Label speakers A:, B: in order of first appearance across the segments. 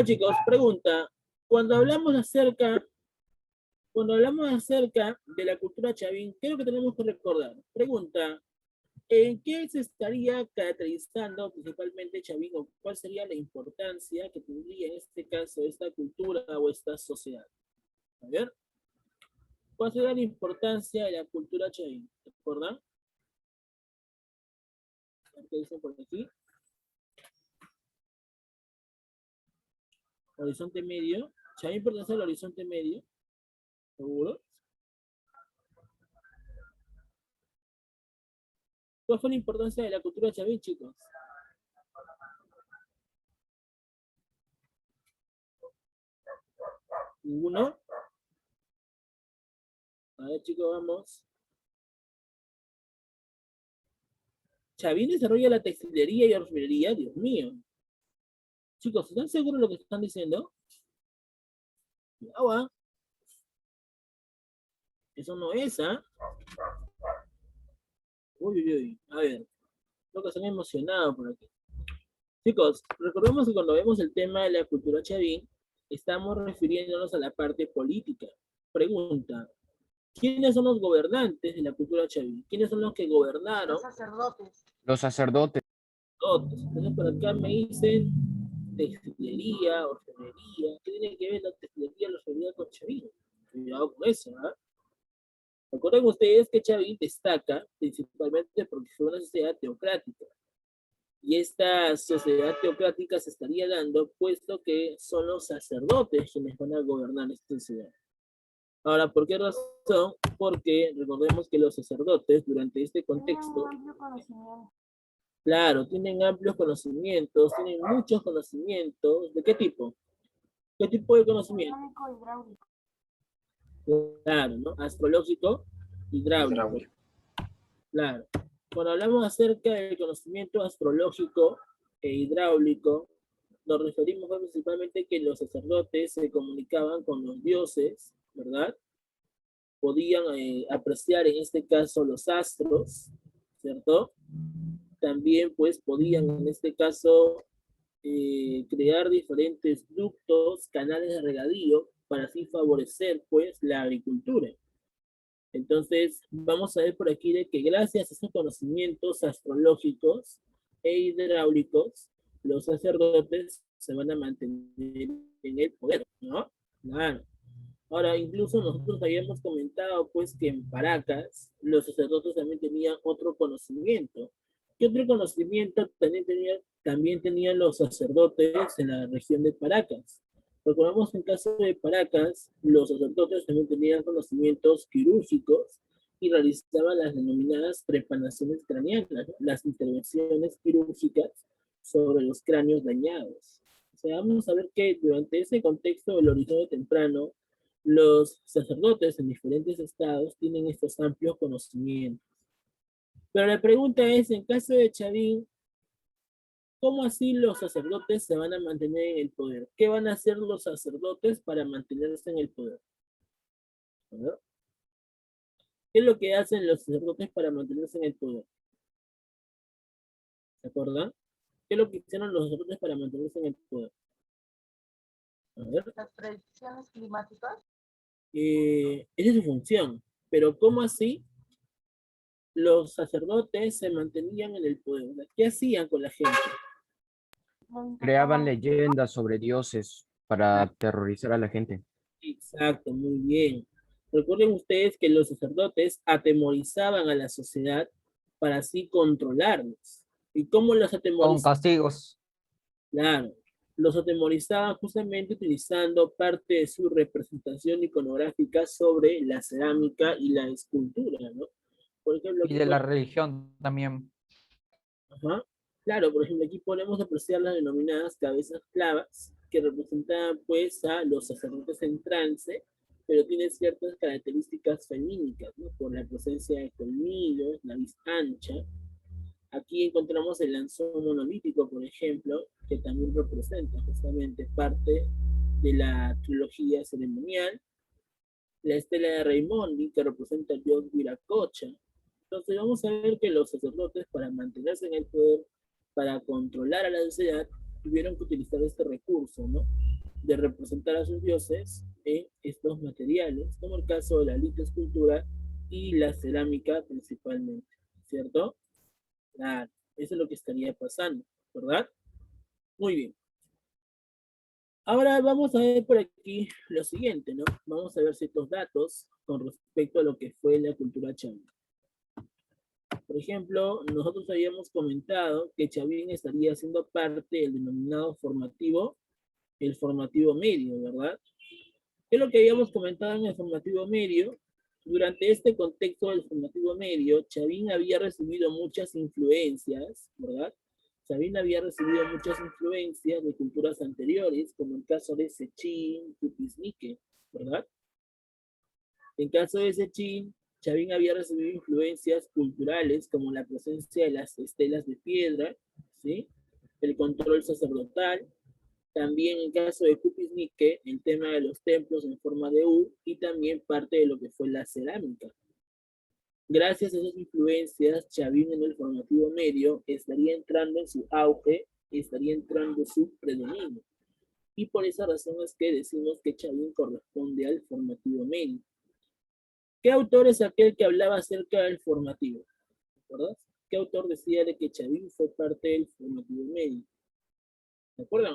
A: Chicos, pregunta, cuando hablamos acerca, cuando hablamos acerca de la cultura chavín, ¿qué es lo que tenemos que recordar? Pregunta, ¿en qué se estaría caracterizando principalmente Chavín o cuál sería la importancia que tendría en este caso esta cultura o esta sociedad? A ver, ¿cuál sería la importancia de la cultura Chavín? ¿Recuerdan? ¿Qué dicen por aquí? Horizonte medio. Chavín pertenece al horizonte medio, ¿seguro? ¿Cuál fue la importancia de la cultura Chavín, chicos? ¿Ninguno? A ver, chicos, vamos. Chavín desarrolla la textilería y orfebrería, Dios mío. Chicos, ¿están seguros de lo que están diciendo? Agua. Eso no es, ¿ah? Uy, uy, uy. A ver, creo que están emocionados por aquí. Chicos, recordemos que cuando vemos el tema de la cultura chavín, estamos refiriéndonos a la parte política. Pregunta, ¿quiénes son los gobernantes de la cultura chavín? ¿Quiénes son los que gobernaron?
B: Los sacerdotes.
C: Los sacerdotes.
A: Entonces, por acá me dicen textilería, orfebrería. ¿Qué tiene que ver la textilería y la orfebrería con chavín? Cuidado con eso, ¿ah? Recuerden ustedes que Chavín destaca principalmente porque fue una sociedad teocrática. Y esta sociedad teocrática se estaría dando puesto que son los sacerdotes quienes van a gobernar esta sociedad. Ahora, ¿por qué razón? Porque recordemos que los sacerdotes durante este contexto, claro, tienen amplios conocimientos, tienen muchos conocimientos. ¿De qué tipo? ¿Qué tipo de conocimiento? Claro, ¿no? Astrológico, hidráulico. Claro. Cuando hablamos acerca del conocimiento astrológico e hidráulico, nos referimos principalmente que los sacerdotes se comunicaban con los dioses, ¿verdad? Podían apreciar en este caso los astros, ¿cierto? También pues podían en este caso crear diferentes ductos, canales de regadío para así favorecer pues la agricultura. Entonces, vamos a ver por aquí de que gracias a esos conocimientos astrológicos e hidráulicos, los sacerdotes se van a mantener en el poder, ¿no? Claro. Ahora, incluso nosotros habíamos comentado, pues, que en Paracas los sacerdotes también tenían otro conocimiento. ¿Qué otro conocimiento también tenían los sacerdotes en la región de Paracas? Recordamos que en caso de Paracas, los sacerdotes también tenían conocimientos quirúrgicos y realizaban las denominadas trepanaciones craneanas, ¿no? Las intervenciones quirúrgicas sobre los cráneos dañados. O sea, vamos a ver que durante ese contexto del horizonte temprano, los sacerdotes en diferentes estados tienen estos amplios conocimientos. Pero la pregunta es, en caso de Chavín, ¿cómo así los sacerdotes se van a mantener en el poder? ¿Qué van a hacer los sacerdotes para mantenerse en el poder? ¿Verdad? ¿Qué es lo que hacen los sacerdotes para mantenerse en el poder? ¿Se acuerdan? ¿Qué es lo que hicieron los sacerdotes para mantenerse en el poder? A ver.
B: Las predicciones climáticas.
A: Esa es su función. Pero ¿cómo así los sacerdotes se mantenían en el poder? ¿Qué hacían con la gente?
C: Creaban leyendas sobre dioses para aterrorizar a la gente.
A: Exacto, muy bien. Recuerden ustedes que los sacerdotes atemorizaban a la sociedad para así controlarlos. ¿Y cómo los
D: Con
A: atemorizaban?
D: castigos.
A: Claro, los atemorizaban justamente utilizando parte de su representación iconográfica sobre la cerámica y la escultura, ¿no? Por ejemplo,
D: Y de la religión también.
A: ajá. Claro, por ejemplo, aquí podemos apreciar las denominadas cabezas clavas, que representan pues a los sacerdotes en trance, pero tienen ciertas características femínicas, ¿no? Por la presencia de colmillos, nariz ancha. Aquí encontramos el lanzón monolítico, por ejemplo, que también representa justamente parte de la trilogía ceremonial. La estela de Raimondi, que representa al dios Viracocha. Entonces vamos a ver que los sacerdotes, para mantenerse en el poder, para controlar a la sociedad, tuvieron que utilizar este recurso, ¿no? De representar a sus dioses en estos materiales, como el caso de la litoescultura y la cerámica principalmente, ¿cierto? Claro, eso es lo que estaría pasando, ¿verdad? Muy bien. Ahora vamos a ver por aquí lo siguiente, ¿no? Vamos a ver ciertos datos con respecto a lo que fue la cultura chavín. Por ejemplo, nosotros habíamos comentado que Chavín estaría siendo parte del denominado formativo, el formativo medio, ¿verdad? ¿Qué es lo que habíamos comentado en el formativo medio? Durante este contexto del formativo medio, Chavín había recibido muchas influencias, ¿verdad? Chavín había recibido muchas influencias de culturas anteriores, como el caso de Sechín, Tupisnique, ¿verdad? En caso de Sechín, Chavín había recibido influencias culturales como la presencia de las estelas de piedra, ¿sí? El control sacerdotal, también en caso de Cupisnique, el tema de los templos en forma de U y también parte de lo que fue la cerámica. Gracias a esas influencias, Chavín en el formativo medio estaría entrando en su auge, estaría entrando en su predominio. Y por esa razón es que decimos que Chavín corresponde al formativo medio. ¿Qué autor es aquel que hablaba acerca del formativo? ¿Verdad? ¿Qué autor decía de que Chavín fue parte del formativo medio? ¿De acuerdo?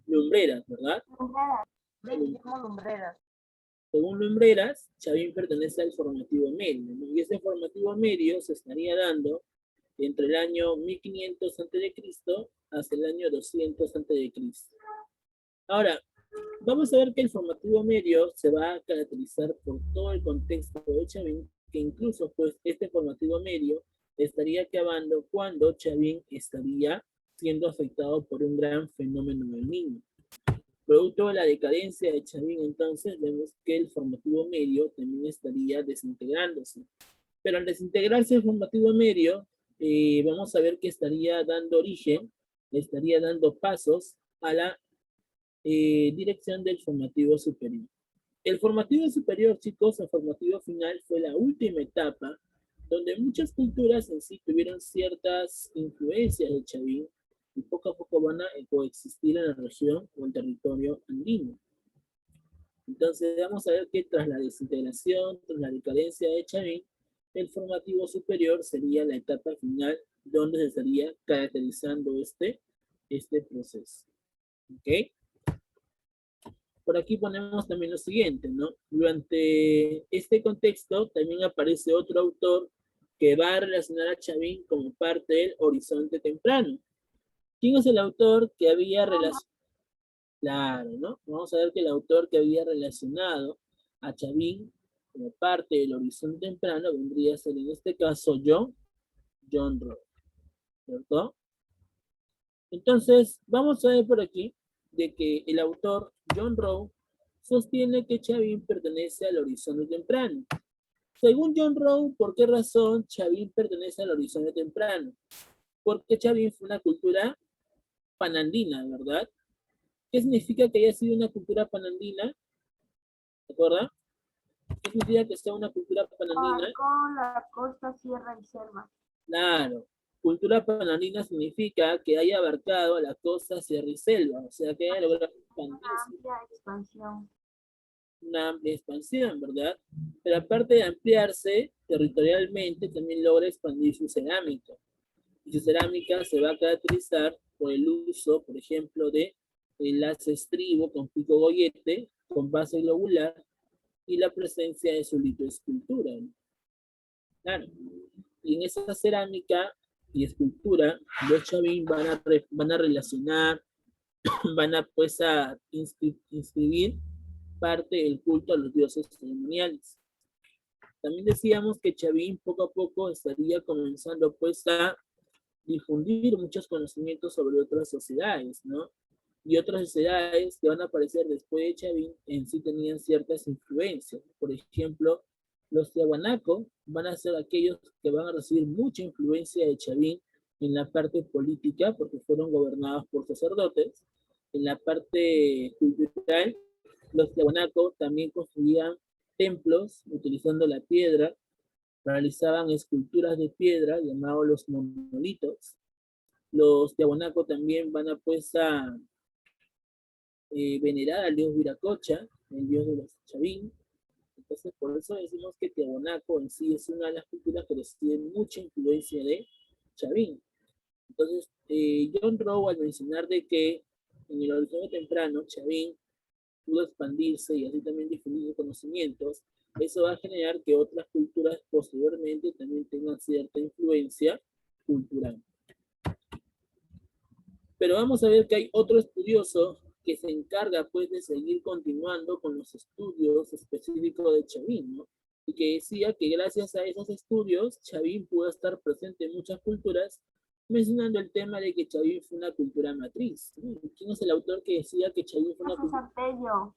A: Lumbreras, ¿verdad?
B: Lumbreras. Guillermo Lumbreras.
A: Según Lumbreras, Chavín pertenece al formativo medio, ¿no? Y ese formativo medio se estaría dando entre el año 1500 a.C. hasta el año 200 a.C. Ahora, vamos a ver que el formativo medio se va a caracterizar por todo el contexto de Chavín, que incluso pues este formativo medio estaría acabando cuando Chavín estaría siendo afectado por un gran fenómeno del niño. Producto de la decadencia de Chavín, entonces, vemos que el formativo medio también estaría desintegrándose. Pero al desintegrarse el formativo medio, vamos a ver que estaría dando origen, estaría dando pasos a la dirección del formativo superior. El formativo superior, chicos, el formativo final fue la última etapa donde muchas culturas en sí tuvieron ciertas influencias de Chavín y poco a poco van a coexistir en la región o el territorio andino. Entonces vamos a ver que tras la desintegración, tras la decadencia de Chavín, el formativo superior sería la etapa final donde se estaría caracterizando este proceso. ¿Ok? Por aquí ponemos también lo siguiente, ¿no? Durante este contexto también aparece otro autor que va a relacionar a Chavín como parte del horizonte temprano. ¿Quién es el autor que había relacionado? Claro, ¿no? Vamos a ver que el autor que había relacionado a Chavín como parte del horizonte temprano vendría a ser en este caso John Rowe, ¿cierto? Entonces, vamos a ver por aquí de que el autor John Rowe sostiene que Chavín pertenece al horizonte temprano. Según John Rowe, ¿por qué razón Chavín pertenece al horizonte temprano? Porque Chavín fue una cultura panandina, ¿verdad? ¿Qué significa que haya sido una cultura panandina? ¿De acuerdo? ¿Qué significa que sea una cultura panandina?
B: Abarcó la costa, sierra y selva.
A: Claro. Cultura panandina significa que haya abarcado la costa, sierra y selva, o sea que haya logrado
B: Una amplia expansión.
A: una amplia expansión, ¿verdad? Pero aparte de ampliarse territorialmente, también logra expandir su cerámica. Y su cerámica se va a caracterizar por el uso, por ejemplo, de las estribo con pico gollete, con base globular, y la presencia de su litoescultura, ¿no? Claro. Y en esa cerámica y escultura, los Chavín van a relacionar, van a pues a inscribir parte del culto a los dioses ceremoniales. También decíamos que Chavín poco a poco estaría comenzando pues a difundir muchos conocimientos sobre otras sociedades, ¿no? Y otras sociedades que van a aparecer después de Chavín en sí tenían ciertas influencias. Por ejemplo, los tiahuanaco van a ser aquellos que van a recibir mucha influencia de Chavín en la parte política, porque fueron gobernados por sacerdotes. En la parte cultural, los tiahuanaco también construían templos utilizando la piedra, realizaban esculturas de piedra llamados los monolitos, Los Tiahuanaco también van a pues a venerar al dios Viracocha, el dios de los Chavín. Entonces, por eso decimos que Tiahuanaco en sí es una de las culturas que recibe mucha influencia de Chavín. Entonces, John Rowe al mencionar de que en el Horizonte temprano Chavín pudo expandirse y así también difundir conocimientos, eso va a generar que otras culturas posteriormente también tengan cierta influencia cultural. Pero vamos a ver que hay otro estudioso que se encarga pues de seguir continuando con los estudios específicos de Chavín, ¿no? Y que decía que gracias a esos estudios Chavín pudo estar presente en muchas culturas, mencionando el tema de que Chavín fue una cultura matriz. ¿Quién es el autor que decía que Chavín fue una
B: Jesús
A: cultura?
B: Artello.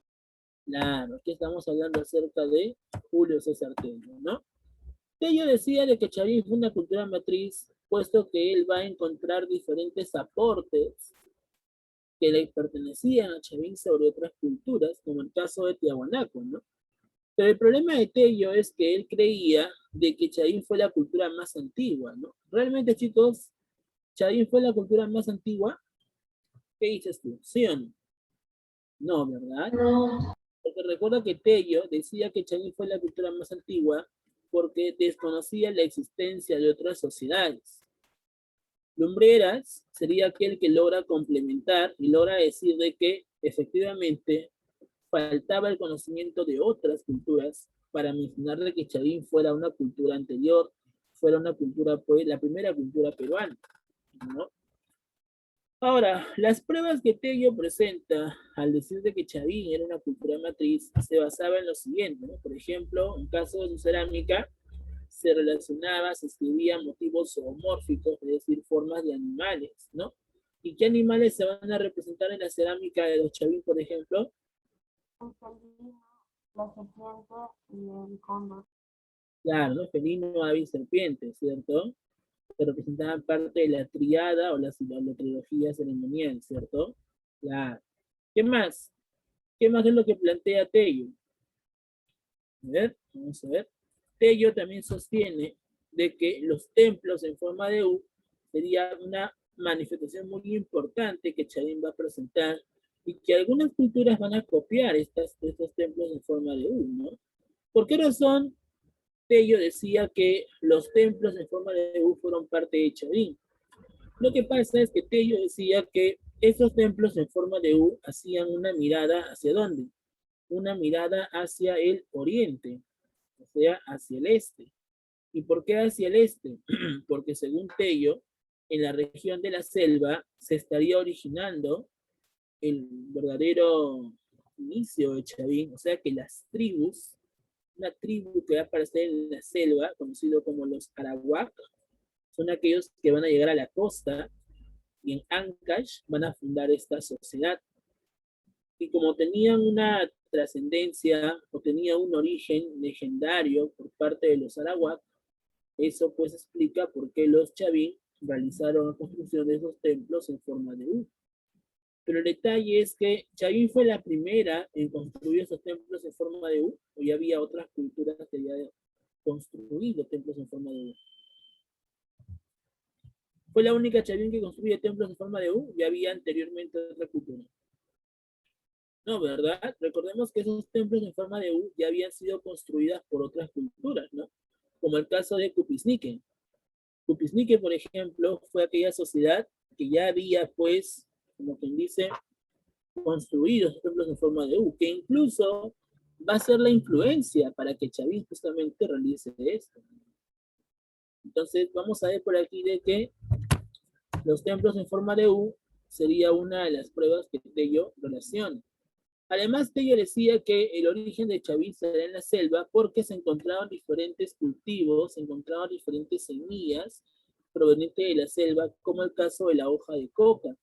A: Claro, aquí estamos hablando acerca de Julio César Tello, ¿no? Tello decía de que Chavín fue una cultura matriz, puesto que él va a encontrar diferentes aportes que le pertenecían a Chavín sobre otras culturas, como el caso de Tiahuanaco, ¿no? Pero el problema de Tello es que él creía de que Chavín fue la cultura más antigua, ¿no? Realmente, chicos, ¿Chavín fue la cultura más antigua? ¿Qué dices tú? ¿Sí o no? No, ¿verdad? No. Porque recuerda que Tello decía que Chavín fue la cultura más antigua porque desconocía la existencia de otras sociedades. Lumbreras sería aquel que logra complementar y logra decir de que efectivamente faltaba el conocimiento de otras culturas para mencionar de que Chavín fuera una cultura anterior, fuera una cultura, pues, la primera cultura peruana, ¿no? Ahora, las pruebas que Tello presenta al decir de que Chavín era una cultura matriz se basaba en lo siguiente, ¿no? Por ejemplo, en caso de su cerámica, se relacionaba, se escribía motivos zoomórficos, es decir, formas de animales, ¿no? ¿Y qué animales se van a representar en la cerámica de los Chavín, por ejemplo?
B: El felino, la serpiente y el cóndor.
A: Claro, ¿no? Felino, ave y serpiente, ¿cierto? Que representaban parte de la triada o la trilogía ceremonial, ¿cierto? Claro. ¿Qué más? ¿Qué más es lo que plantea Tello? A ver, vamos a ver. Tello también sostiene de que los templos en forma de U sería una manifestación muy importante que Chavín va a presentar y que algunas culturas van a copiar estos templos en forma de U, ¿no? ¿Por qué razón Tello decía que los templos en forma de U fueron parte de Chavín? Lo que pasa es que Tello decía que esos templos en forma de U hacían una mirada hacia dónde? Una mirada hacia el oriente, o sea, hacia el este. ¿Y por qué hacia el este? Porque según Tello, en la región de la selva se estaría originando el verdadero inicio de Chavín, o sea que las tribus, una tribu que va a aparecer en la selva, conocido como los Arawak, son aquellos que van a llegar a la costa y en Ancash van a fundar esta sociedad. Y como tenían una trascendencia o tenía un origen legendario por parte de los Arawak, eso pues explica por qué los Chavín realizaron la construcción de esos templos en forma de U. Pero el detalle es que Chavín fue la primera en construir esos templos en forma de U, o ya había otras culturas que ya construido templos en forma de U. Fue la única Chavín que construye templos en forma de U, ya había anteriormente otra cultura. No, ¿verdad? Recordemos que esos templos en forma de U ya habían sido construidas por otras culturas, ¿no? Como el caso de Cupisnique. Cupisnique, por ejemplo, fue aquella sociedad que ya había, pues, como quien dice, construido esos templos en forma de U, que incluso va a ser la influencia para que Chavín justamente realice esto. Entonces, vamos a ver por aquí de que los templos en forma de U sería una de las pruebas que Tello relaciona. Además, Tello decía que el origen de Chavín será en la selva porque se encontraban diferentes cultivos, se encontraban diferentes semillas provenientes de la selva, como el caso de la hoja de coca,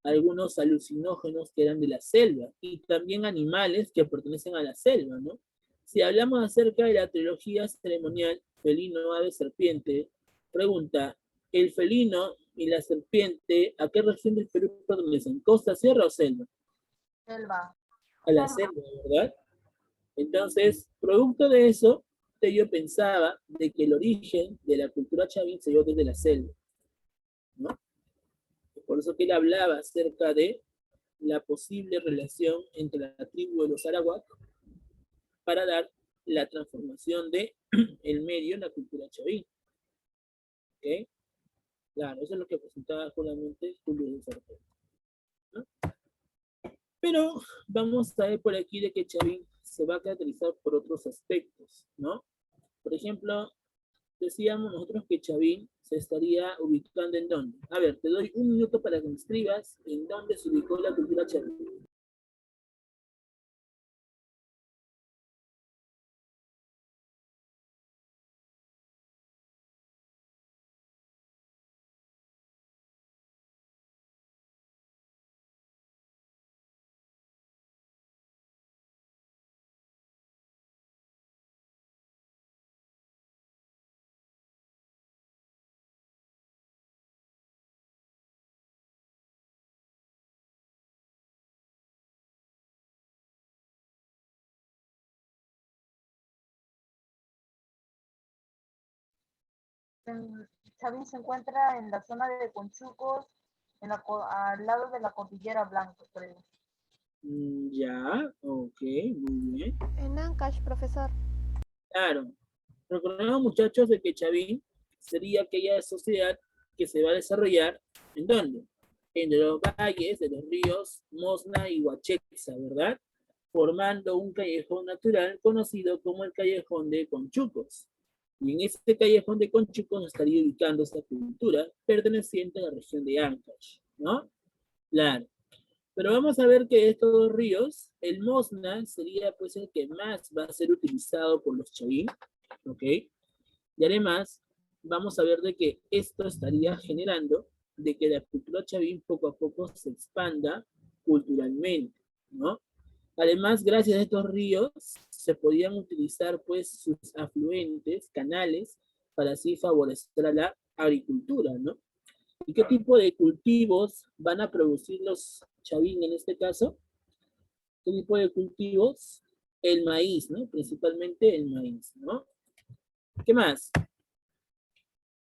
A: algunos alucinógenos que eran de la selva y también animales que pertenecen a la selva, ¿no? Si hablamos acerca de la trilogía ceremonial felino, ave, serpiente, pregunta, ¿el felino y la serpiente a qué región del Perú pertenecen? ¿Costa, sierra o selva?
B: Selva.
A: A la selva, ¿verdad? Entonces, producto de eso, yo pensaba de que el origen de la cultura chavín se dio desde la selva, ¿no? Por eso que él hablaba acerca de la posible relación entre la tribu de los arawak para dar la transformación de el medio en la cultura chavín. ¿Ok? Claro, eso es lo que presentaba solamente Julio de Sartori, ¿no? Pero vamos a ver por aquí de que Chavín se va a caracterizar por otros aspectos, ¿no? Por ejemplo, decíamos nosotros que Chavín se estaría ubicando en dónde. A ver, te doy un minuto para que me escribas en dónde se ubicó la cultura Chavín.
B: Chavín se encuentra en la zona de Conchucos, al lado de la Cordillera Blanca, creo.
A: Ya, ok, muy bien.
E: En Ancash, profesor.
A: Claro. Recordemos, muchachos, de que Chavín sería aquella sociedad que se va a desarrollar ¿en dónde? En los valles de los ríos Mosna y Huachexa, ¿verdad? Formando un callejón natural conocido como el Callejón de Conchucos. Y en este Callejón de Conchucos estaría ubicando esta cultura perteneciente a la región de Ancash, ¿no? Claro. Pero vamos a ver que estos dos ríos, el Mosna sería pues el que más va a ser utilizado por los chavín, ¿ok? Y además, vamos a ver de que esto estaría generando de que la cultura chavín poco a poco se expanda culturalmente, ¿no? Además, gracias a estos ríos, se podían utilizar pues sus afluentes, canales, para así favorecer a la agricultura, ¿no? ¿Y qué tipo de cultivos van a producir los chavín en este caso? ¿Qué tipo de cultivos? El maíz, ¿no? Principalmente el maíz, ¿no? ¿Qué más?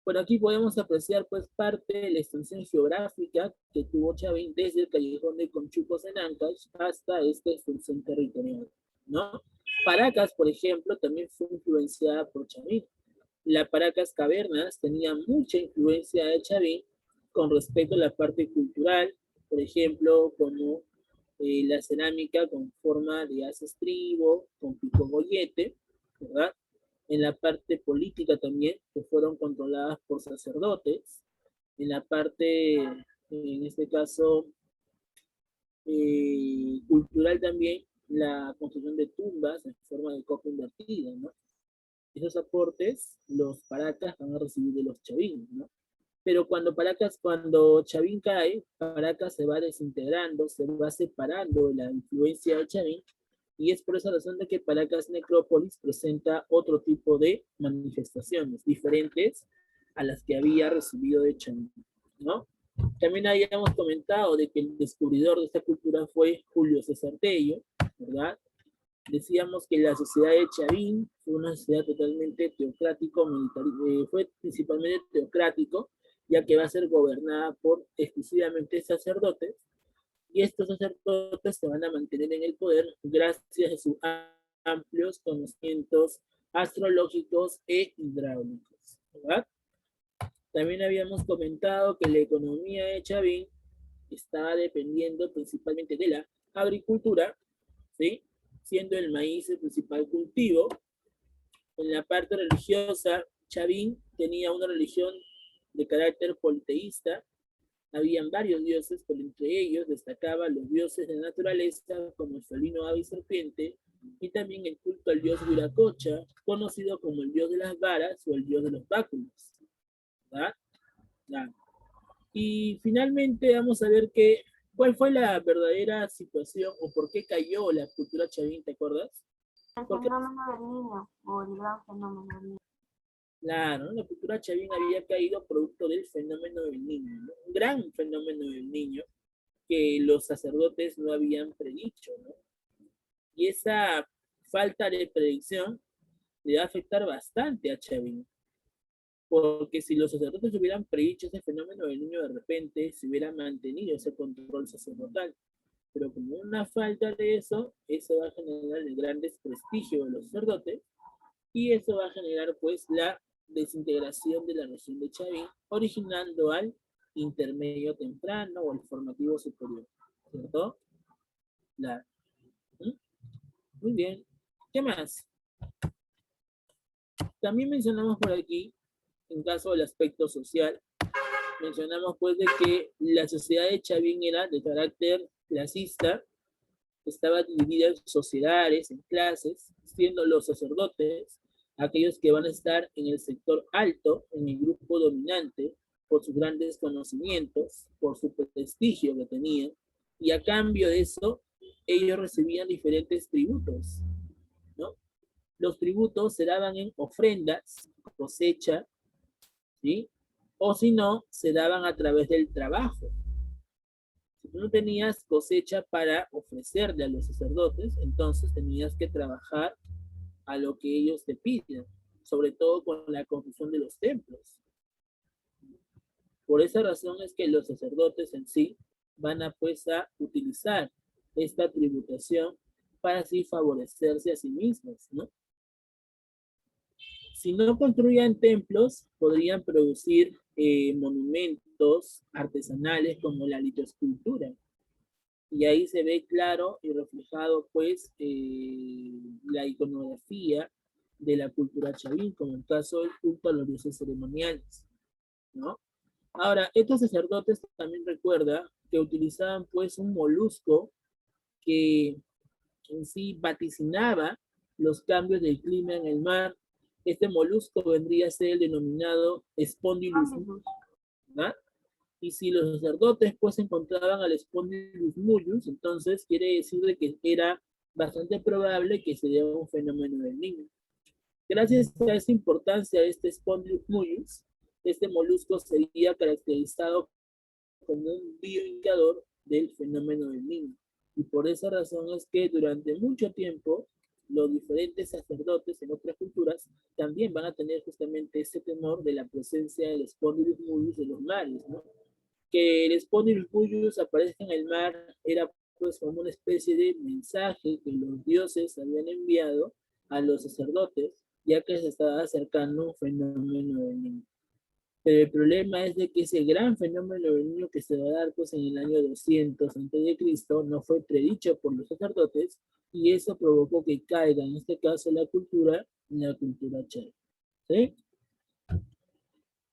A: Por aquí podemos apreciar pues parte de la extensión geográfica que tuvo Chavín desde el callejón de Conchucos en Ancash hasta esta extensión territorial, ¿no? Paracas, por ejemplo, también fue influenciada por Chavín. La Paracas Cavernas tenía mucha influencia de Chavín con respecto a la parte cultural, por ejemplo, como la cerámica con forma de haz estribo, con pico gollete, ¿verdad? En la parte política también, que fueron controladas por sacerdotes, en la parte, en este caso, cultural también, la construcción de tumbas en forma de copa invertida, ¿no? Esos aportes los Paracas van a recibir de los chavín, ¿no? Pero cuando Chavín cae, Paracas se va desintegrando, se va separando de la influencia de Chavín, y es por esa razón de que Paracas Necrópolis presenta otro tipo de manifestaciones diferentes a las que había recibido de Chavín, ¿no? También habíamos comentado de que el descubridor de esta cultura fue Julio César Tello, ¿verdad? Decíamos que la sociedad de Chavín fue una sociedad totalmente teocrático, fue principalmente teocrático, ya que va a ser gobernada por exclusivamente sacerdotes, y estos sacerdotes se van a mantener en el poder gracias a sus amplios conocimientos astrológicos e hidráulicos, ¿verdad? También habíamos comentado que la economía de Chavín estaba dependiendo principalmente de la agricultura, ¿sí? Siendo el maíz el principal cultivo. En la parte religiosa, Chavín tenía una religión de carácter politeísta. Habían varios dioses, pero entre ellos destacaban los dioses de la naturaleza, como el felino, ave y serpiente, y también el culto al dios Viracocha, conocido como el dios de las varas o el dios de los báculos, ¿verdad? Claro. Y finalmente vamos a ver cuál fue la verdadera situación o por qué cayó la cultura chavín, ¿te acuerdas?
B: El
A: Porque,
B: fenómeno del niño, o el gran fenómeno del niño.
A: claro, la cultura chavín había caído producto del fenómeno del niño, ¿no? Un gran fenómeno del niño que los sacerdotes no habían predicho, ¿no? Y esa falta de predicción le va a afectar bastante a Chavín. Porque si los sacerdotes hubieran predicho ese fenómeno del niño, de repente se hubiera mantenido ese control sacerdotal. Pero como una falta de eso va a generar el gran desprestigio de los sacerdotes y eso va a generar pues la desintegración de la región de Chavín, originando al intermedio temprano o al formativo superior, ¿cierto? La, ¿Mm? Muy bien. ¿Qué más? También mencionamos por aquí, en caso del aspecto social, mencionamos pues de que la sociedad de Chavín era de carácter clasista, estaba dividida en sociedades, en clases, siendo los sacerdotes aquellos que van a estar en el sector alto, en el grupo dominante, por sus grandes conocimientos, por su prestigio que tenían, y a cambio de eso, ellos recibían diferentes tributos, ¿no? Los tributos se daban en ofrendas, cosecha, ¿sí? O si no, se daban a través del trabajo. Si tú no tenías cosecha para ofrecerle a los sacerdotes, entonces tenías que trabajar a lo que ellos te piden, sobre todo con la construcción de los templos. Por esa razón es que los sacerdotes en sí van a pues a utilizar esta tributación para así favorecerse a sí mismos, ¿no? Si no construían templos, podrían producir monumentos artesanales como la litoscultura. Y ahí se ve claro y reflejado, pues, la iconografía de la cultura chavín, como el caso del culto a los dioses ceremoniales, ¿no? Ahora, estos sacerdotes también recuerda que utilizaban, pues, un molusco que en sí vaticinaba los cambios del clima en el mar. Este molusco vendría a ser el denominado Spondylus, ¿no? Y si los sacerdotes pues encontraban al Spondylus mulius, entonces quiere decir de que era bastante probable que se diera un fenómeno del niño. Gracias a esa importancia de este Spondylus mulius, este molusco sería caracterizado como un bioindicador del fenómeno del niño. Y por esa razón es que durante mucho tiempo los diferentes sacerdotes en otras culturas también van a tener justamente ese temor de la presencia del Spondylus mulius de los mares, ¿no? Que el Spondylus mulius aparezca en el mar era pues como una especie de mensaje que los dioses habían enviado a los sacerdotes, ya que se estaba acercando un fenómeno del niño. Pero el problema es de que ese gran fenómeno del niño que se va a dar pues en el año 200 a.C. no fue predicho por los sacerdotes y eso provocó que caiga en este caso la cultura chay. ¿Sí?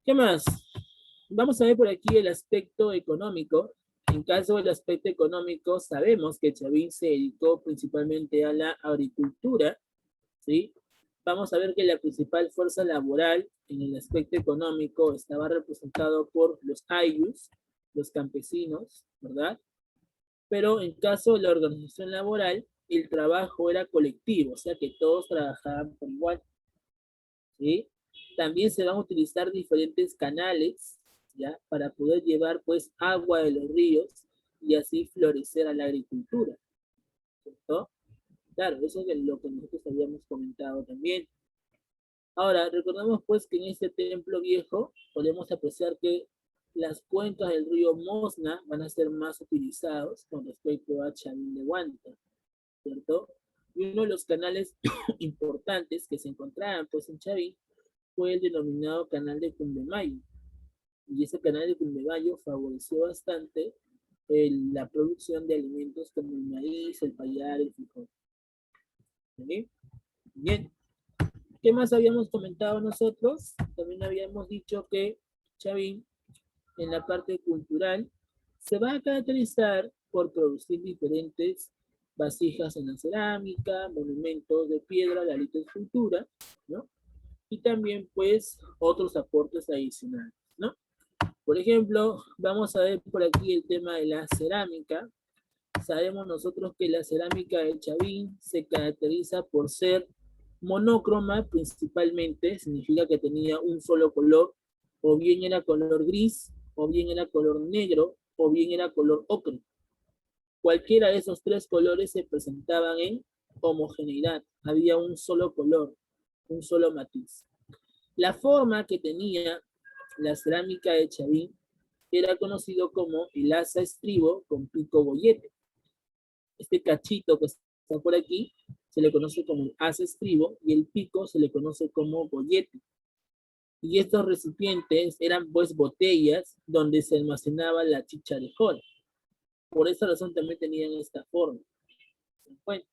A: ¿Qué más? Vamos a ver por aquí el aspecto económico. En caso del aspecto económico, sabemos que Chavín se dedicó principalmente a la agricultura, ¿sí? Vamos a ver que la principal fuerza laboral en el aspecto económico estaba representado por los ayllus, los campesinos, ¿verdad? Pero en caso de la organización laboral, el trabajo era colectivo, o sea que todos trabajaban por igual, ¿sí? También se van a utilizar diferentes canales, ¿ya? Para poder llevar, pues, agua de los ríos y así florecer a la agricultura, ¿cierto? Claro, eso es lo que nosotros habíamos comentado también. Ahora, recordemos, pues, que en este templo viejo podemos apreciar que las cuencas del río Mosna van a ser más utilizados con respecto a Chavín de Huanta, ¿cierto? Y uno de los canales importantes que se encontraban, pues, en Chavín fue el denominado canal de Cumbemayo. Y ese canal de Cumbemayo favoreció bastante la producción de alimentos como el maíz, el payar, el frijol. ¿Sí? Bien. ¿Qué más habíamos comentado nosotros? También habíamos dicho que Chavín, en la parte cultural, se va a caracterizar por producir diferentes vasijas en la cerámica, monumentos de piedra, la litoscultura, ¿no? Y también pues otros aportes adicionales, ¿no? Por ejemplo, vamos a ver por aquí el tema de la cerámica. Sabemos nosotros que la cerámica de Chavín se caracteriza por ser monócroma principalmente, significa que tenía un solo color, o bien era color gris, o bien era color negro, o bien era color ocre. Cualquiera de esos tres colores se presentaban en homogeneidad, había un solo color, un solo matiz. La forma que tenía la cerámica de Chavín era conocido como el asa estribo con pico bollete. Este cachito que está por aquí se le conoce como el asa estribo y el pico se le conoce como bollete. Y estos recipientes eran pues botellas donde se almacenaba la chicha de jora. Por esa razón también tenían esta forma. Bueno,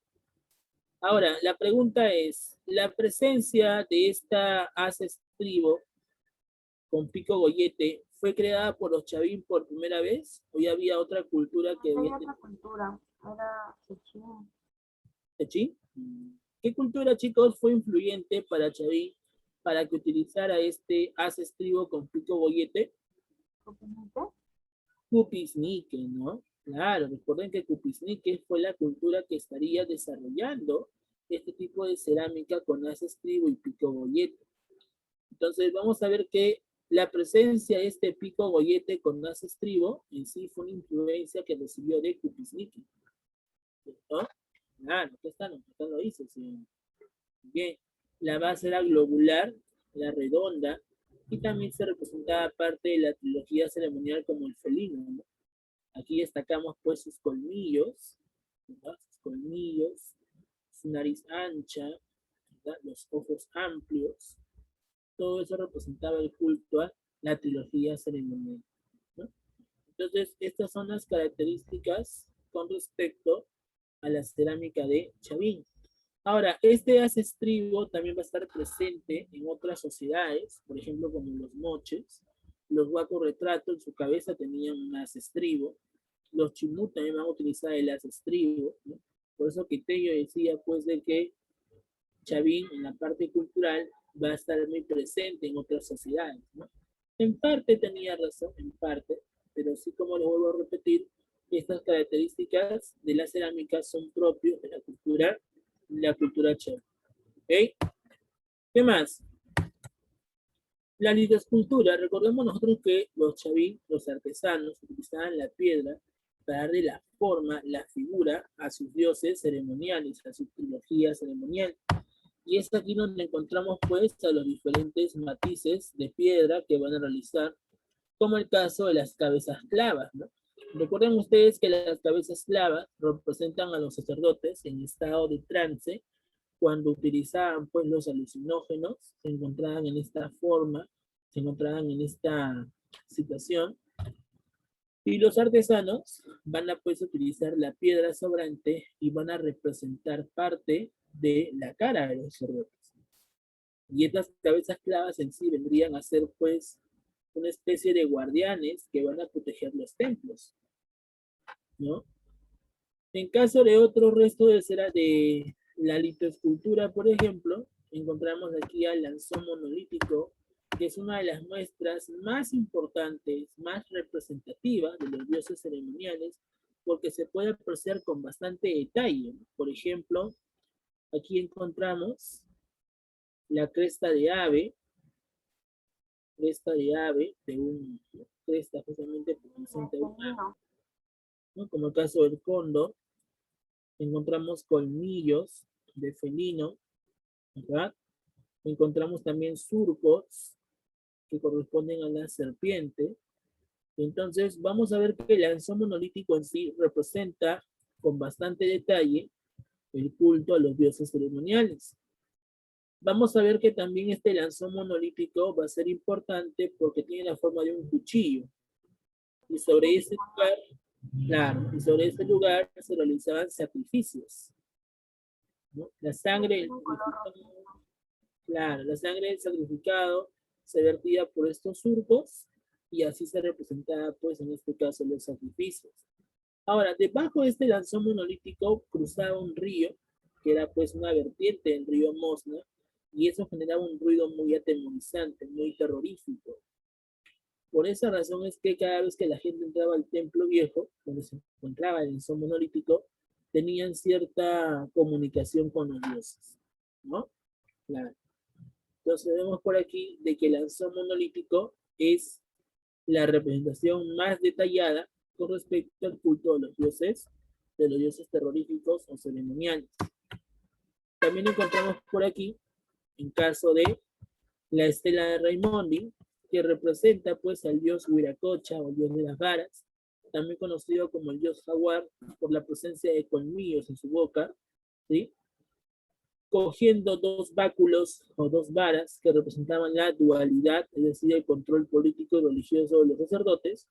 A: ahora, la pregunta es, ¿la presencia de esta asa estribo con pico gollete fue creada por los Chavín por primera vez? ¿O ya había otra cultura que había
B: Había otra cultura, era Sechín.
A: Chachín? ¿Qué cultura, chicos, fue influyente para Chavín para que utilizara este asa estribo con pico gollete? Cupisnique, ¿no? Claro, recuerden que Cupisnique fue la cultura que estaría desarrollando este tipo de cerámica con asa estribo y pico gollete. Entonces vamos a ver que la presencia de este pico gollete con asa estribo en sí fue una influencia que recibió de Cupisnique. ¿No? Claro, acá lo dice, señor. Bien, la base era globular, la redonda, y también se representaba parte de la trilogía ceremonial como el felino, ¿no? Aquí destacamos pues sus colmillos, ¿verdad? Sus colmillos, su nariz ancha, ¿verdad? Los ojos amplios. Todo eso representaba el culto a la trilogía ceremonial, ¿no? Entonces, estas son las características con respecto a la cerámica de Chavín. Ahora, este asa estribo también va a estar presente en otras sociedades, por ejemplo, como los moches. Los Huaco Retrato en su cabeza tenían un asa estribo. Los Chimú también van a utilizar el asa estribo, ¿no? Por eso que Tello decía, pues, de que Chavín, en la parte cultural, va a estar muy presente en otras sociedades, ¿no? En parte tenía razón, en parte, pero sí, como lo vuelvo a repetir, estas características de la cerámica son propios de la cultura Chavín. ¿Ok? ¿Qué más? La litoscultura, recordemos nosotros que los Chavín, los artesanos, utilizaban la piedra para darle la forma, la figura a sus dioses ceremoniales, a su trilogía ceremonial. Y es aquí donde encontramos pues a los diferentes matices de piedra que van a realizar, como el caso de las cabezas clavas, ¿no? Recuerden ustedes que las cabezas clavas representan a los sacerdotes en estado de trance, cuando utilizaban pues los alucinógenos, se encontraban en esta forma, se encontraban en esta situación, y los artesanos van a pues utilizar la piedra sobrante y van a representar parte de la cara de los sacerdotes. Y estas cabezas clavas en sí vendrían a ser pues una especie de guardianes que van a proteger los templos, ¿no? En caso de otro resto de cera de la litoescultura, por ejemplo, encontramos aquí al lanzón monolítico, que es una de las muestras más importantes, más representativas de los dioses ceremoniales, porque se puede apreciar con bastante detalle. Por ejemplo, aquí encontramos la cresta de ave, cresta justamente presente de un ave, ¿no? Como el caso del cóndor, encontramos colmillos de felino, ¿verdad? Encontramos también surcos que corresponden a la serpiente. Entonces, vamos a ver que el lanzón monolítico en sí representa con bastante detalle el culto a los dioses ceremoniales. Vamos a ver que también este lanzón monolítico va a ser importante porque tiene la forma de un cuchillo. Y sobre ese lugar, claro, y sobre ese lugar se realizaban sacrificios, ¿no? La sangre, claro, la sangre del sacrificado se vertía por estos surcos y así se representaba, pues, en este caso, los sacrificios. Ahora, debajo de este lanzón monolítico cruzaba un río, que era, pues, una vertiente del río Mosna, y eso generaba un ruido muy atemorizante, muy terrorífico. Por esa razón es que cada vez que la gente entraba al templo viejo, donde se encontraba el lanzón monolítico, tenían cierta comunicación con los dioses, ¿no? Claro. Entonces vemos por aquí de que el lanzón monolítico es la representación más detallada con respecto al culto de los dioses terroríficos o ceremoniales. También encontramos por aquí, en caso de la estela de Raimondi, que representa pues al dios Huiracocha o dios de las varas, también conocido como el dios jaguar por la presencia de colmillos en su boca, ¿sí? Cogiendo dos báculos o dos varas que representaban la dualidad, es decir, el control político y religioso de los sacerdotes,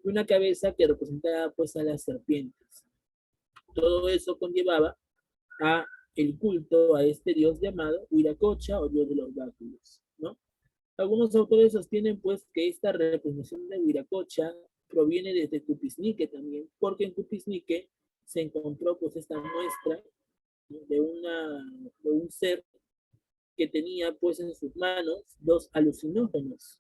A: y una cabeza que representaba pues a las serpientes. Todo eso conllevaba a el culto a este dios llamado Huiracocha o dios de los báculos, ¿no? Algunos autores sostienen pues que esta representación de Huiracocha proviene desde Cupisnique también, porque en Cupisnique se encontró pues esta muestra de un ser que tenía pues en sus manos dos alucinógenos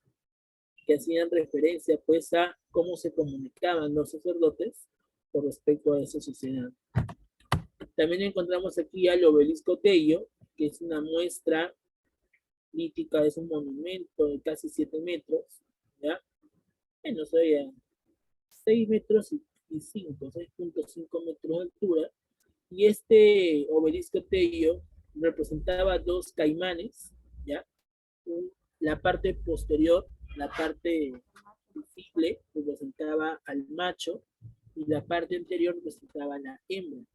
A: que hacían referencia pues a cómo se comunicaban los sacerdotes con respecto a esa sociedad. También encontramos aquí al obelisco Tello, que es una muestra lítica, es un monumento de casi 7 metros, ¿ya? Bueno, soy 6 metros y 5, 6.5 metros de altura, y este obelisco Tello representaba dos caimanes, ¿ya? La parte posterior, la parte visible, representaba al macho, y la parte anterior representaba a la hembra.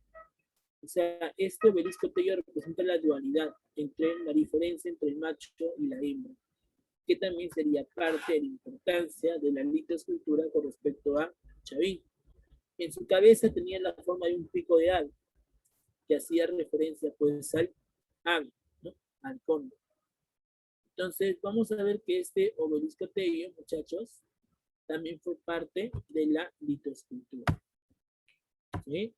A: O sea, este obelisco Tello representa la dualidad, entre la diferencia entre el macho y la hembra, que también sería parte de la importancia de la litoscultura con respecto a Chavín. En su cabeza tenía la forma de un pico de ave, que hacía referencia pues al ave, ¿no? Al cóndor. Entonces, vamos a ver que este obelisco Tello, muchachos, también fue parte de la litoscultura. ¿Sí?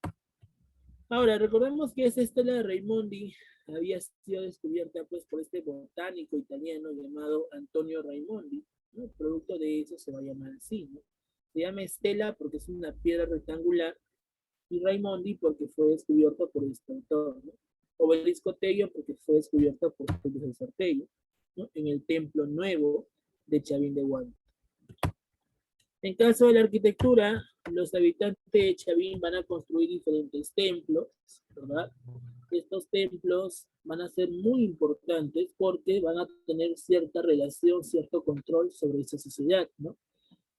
A: Ahora, recordemos que esa estela de Raimondi había sido descubierta pues por este botánico italiano llamado Antonio Raimondi, ¿no? Producto de eso se va a llamar así, ¿no? Se llama estela porque es una piedra rectangular y Raimondi porque fue descubierto por este autor, ¿no? Obelisco Tello porque fue descubierto por Julio César Tello, ¿no? En el Templo Nuevo de Chavín de Guanta. En caso de la arquitectura, los habitantes de Chavín van a construir diferentes templos, ¿verdad? Estos templos van a ser muy importantes porque van a tener cierta relación, cierto control sobre esa sociedad, ¿no?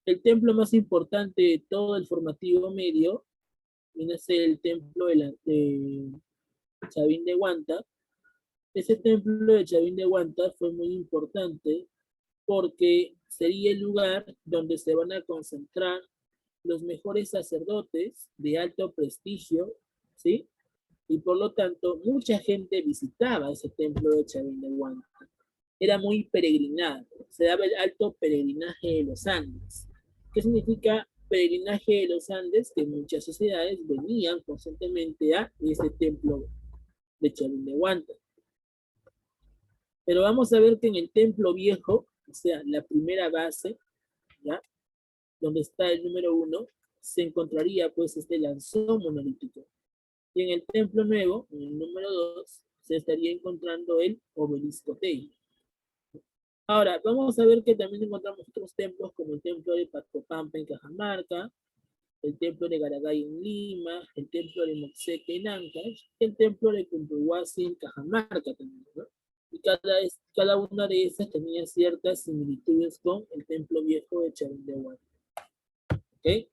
A: El templo más importante de todo el formativo medio viene a ser el templo de Chavín de Guanta. Ese templo de Chavín de Guanta fue muy importante porque sería el lugar donde se van a concentrar los mejores sacerdotes de alto prestigio, ¿sí? Y por lo tanto, mucha gente visitaba ese templo de Chavín de Guanta. Era muy peregrinado, se daba el alto peregrinaje de los Andes. ¿Qué significa peregrinaje de los Andes? Que muchas sociedades venían constantemente a ese templo de Chavín de Guanta. Pero vamos a ver que en el templo viejo, o sea, la primera base, ¿ya? Donde está el número 1, se encontraría pues este lanzón monolítico. Y en el templo nuevo, en el número 2, se estaría encontrando el obelisco Tello. Ahora, vamos a ver que también encontramos otros templos como el templo de Patcopampa en Cajamarca, el templo de Garagay en Lima, el templo de Moxeque en Ancash, el templo de Cumpuhuasi en Cajamarca también, ¿no? Y cada una de esas tenía ciertas similitudes con el templo viejo de Chavín de Guanta. ¿Ok?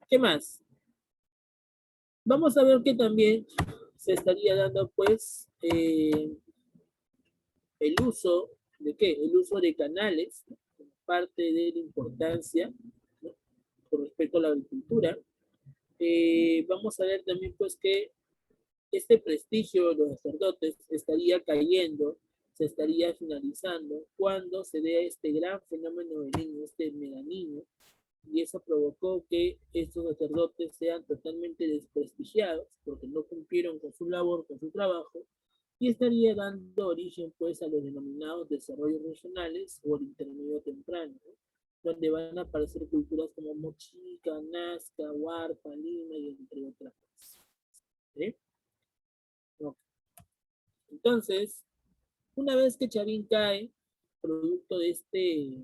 A: ¿Qué más? Vamos a ver que también se estaría dando pues el uso de ¿qué? El uso de canales, ¿no? Como parte de la importancia, ¿no? Con respecto a la agricultura. Vamos a ver también pues que este prestigio de los sacerdotes estaría cayendo, se estaría finalizando cuando se dé este gran fenómeno del niño, este meganiño, y eso provocó que estos sacerdotes sean totalmente desprestigiados porque no cumplieron con su labor, con su trabajo, y estaría dando origen pues a los denominados desarrollos regionales o el intermedio temprano, ¿no? Donde van a aparecer culturas como Mochica, Nazca, Huarpa, Lima y entre otras cosas. ¿Sí? Okay. Entonces, una vez que Chavín cae, producto de este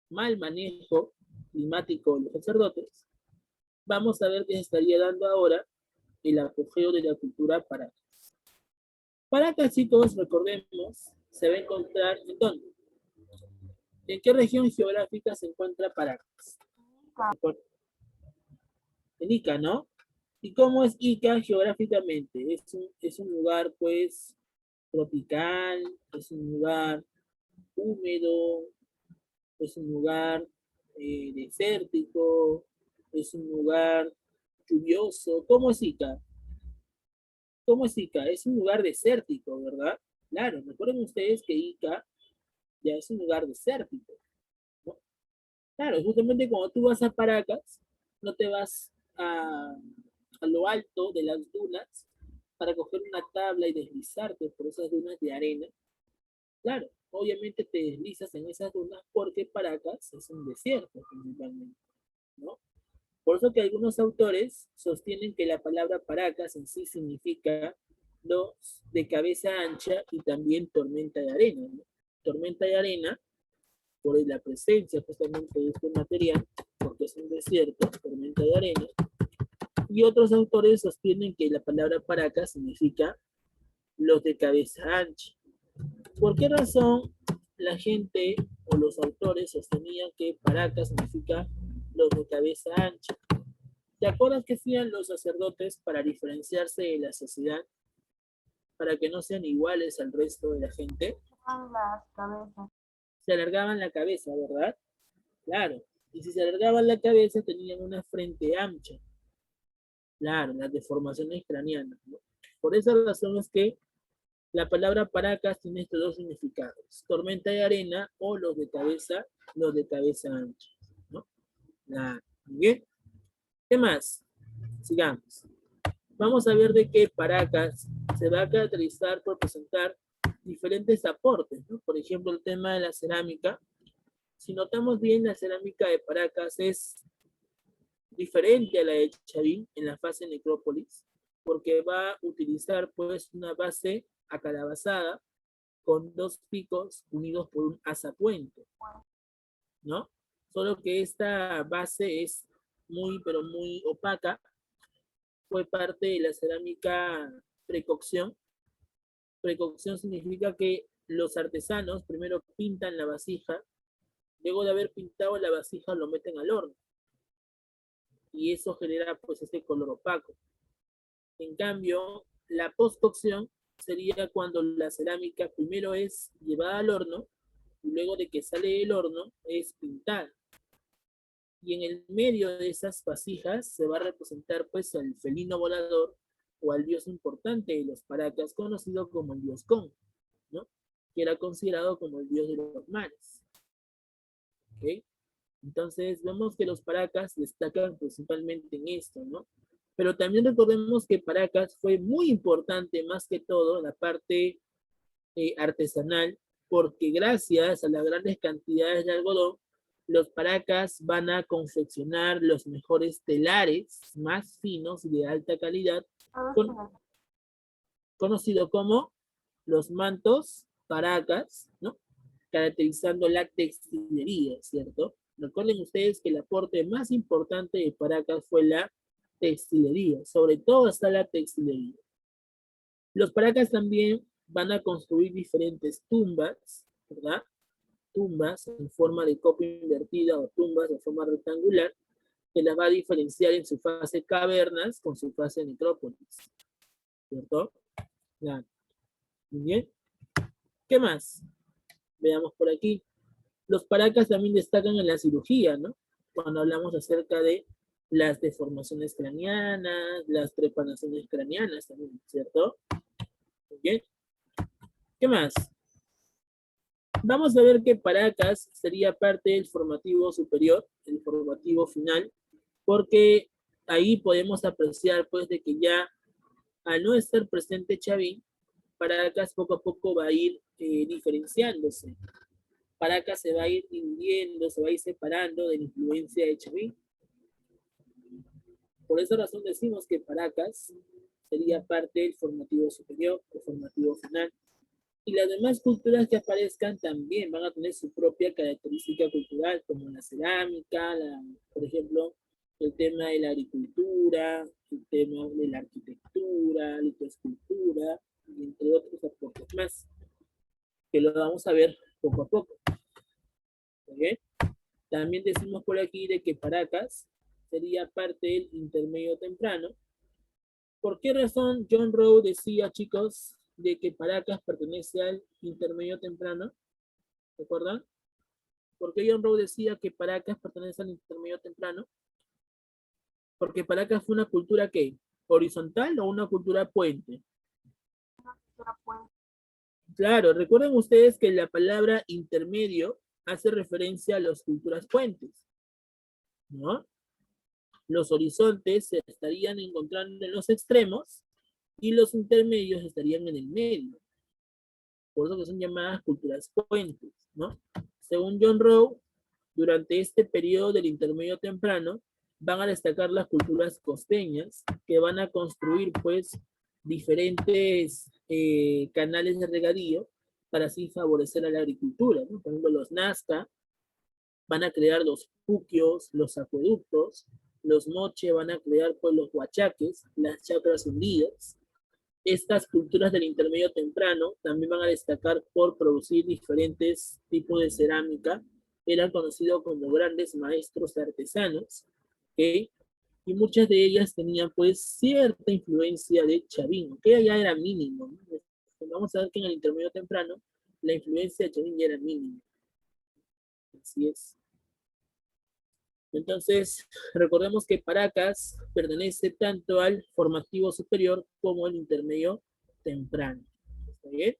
A: mal manejo climático de los sacerdotes, vamos a ver que se estaría dando ahora el apogeo de la cultura Paracas. Paracas, chicos, recordemos, se va a encontrar ¿en dónde? ¿En qué región geográfica se encuentra Paracas? En Ica, ¿no? ¿Y cómo es Ica geográficamente? Es un lugar, pues, tropical, es un lugar húmedo, es un lugar desértico, es un lugar lluvioso. ¿Cómo es Ica? ¿Cómo es Ica? Es un lugar desértico, ¿verdad? Claro, recuerden ustedes que Ica ya es un lugar desértico, ¿no? Claro, justamente cuando tú vas a Paracas, no te vas a lo alto de las dunas para coger una tabla y deslizarte por esas dunas de arena. Claro, obviamente te deslizas en esas dunas porque Paracas es un desierto principalmente, ¿no? Por eso que algunos autores sostienen que la palabra Paracas en sí significa los de cabeza ancha y también tormenta de arena, ¿no? Tormenta de arena por la presencia justamente de este material, porque es un desierto, tormenta de arena, y otros autores sostienen que la palabra Paracas significa los de cabeza ancha. ¿Por qué razón la gente o los autores sostenían que Paracas significa los de cabeza ancha? ¿Te acuerdas que hacían los sacerdotes para diferenciarse de la sociedad, para que no sean iguales al resto de la gente?
B: Las cabezas.
A: Se alargaban la cabeza, ¿verdad? Claro. Y si se alargaban la cabeza, tenían una frente ancha. Claro, las deformaciones craneanas, ¿no? Por esa razón es que la palabra Paracas tiene estos dos significados: tormenta de arena o los de cabeza ancha, ¿no? Claro. Muy bien. ¿Qué más? Sigamos. Vamos a ver de qué Paracas se va a caracterizar por presentar diferentes aportes, ¿no? Por ejemplo, el tema de la cerámica. Si notamos bien, la cerámica de Paracas es diferente a la de Chavín en la fase necrópolis, porque va a utilizar pues una base acalabazada con dos picos unidos por un azapuente, ¿no? Solo que esta base es muy, pero muy opaca. Fue parte de la cerámica precocción. Precocción significa que los artesanos primero pintan la vasija, luego de haber pintado la vasija lo meten al horno y eso genera pues este color opaco. En cambio, la postcocción sería cuando la cerámica primero es llevada al horno y luego de que sale del horno es pintada. Y en el medio de esas vasijas se va a representar pues al felino volador o al dios importante de los Paracas, conocido como el dios Con, ¿no? Que era considerado como el dios de los mares. ¿Okay? Entonces vemos que los Paracas destacan principalmente en esto, ¿no? Pero también recordemos que Paracas fue muy importante más que todo en la parte artesanal, porque gracias a las grandes cantidades de algodón, los Paracas van a confeccionar los mejores telares más finos y de alta calidad, conocido como los mantos Paracas, ¿no? Caracterizando la textilería, ¿cierto? Recuerden ustedes que el aporte más importante de Paracas fue la textilería, sobre todo está la textilería. Los Paracas también van a construir diferentes tumbas, ¿verdad? Tumbas en forma de copa invertida o tumbas de forma rectangular, que las va a diferenciar en su fase cavernas con su fase necrópolis, ¿cierto? Claro. Muy bien. ¿Qué más? Veamos por aquí. Los Paracas también destacan en la cirugía, ¿no? Cuando hablamos acerca de las deformaciones craneanas, las trepanaciones craneanas también, ¿cierto? Muy bien. ¿Qué más? Vamos a ver que Paracas sería parte del formativo superior, el formativo final, porque ahí podemos apreciar pues de que ya al no estar presente Chavín, Paracas poco a poco va a ir diferenciándose. Paracas se va a ir diluyendo, se va a ir separando de la influencia de Chavín. Por esa razón decimos que Paracas sería parte del formativo superior o formativo final. Y las demás culturas que aparezcan también van a tener su propia característica cultural, como la cerámica, por ejemplo, el tema de la agricultura, el tema de la arquitectura, la litoscultura, y entre otros aspectos más, que lo vamos a ver poco a poco. ¿Bien? También decimos por aquí de que Paracas sería parte del intermedio temprano. ¿Por qué razón John Rowe decía, chicos, de que Paracas pertenece al intermedio temprano? ¿Recuerdan? ¿Por qué John Rowe decía que Paracas pertenece al intermedio temprano? Porque Paracas fue una cultura ¿qué? ¿Horizontal o una cultura puente? Claro, recuerden ustedes que la palabra intermedio hace referencia a las culturas puentes, ¿no? Los horizontes se estarían encontrando en los extremos y los intermedios estarían en el medio. Por eso que son llamadas culturas puentes, ¿no? Según John Rowe, durante este periodo del intermedio temprano, van a destacar las culturas costeñas, que van a construir, pues, diferentes canales de regadío para así favorecer a la agricultura, ¿no? Por ejemplo, los Nazca van a crear los puquios, los acueductos, los moche van a crear, pues, los huachaques, las chacras hundidas. Estas culturas del intermedio temprano también van a destacar por producir diferentes tipos de cerámica. Eran conocidos como grandes maestros artesanos, ¿ok? Y muchas de ellas tenían pues cierta influencia de Chavín, que ya era mínimo, ¿no? Vamos a ver que en el intermedio temprano la influencia de Chavín ya era mínima. Así es. Entonces, recordemos que Paracas pertenece tanto al formativo superior como al intermedio temprano. ¿Está bien?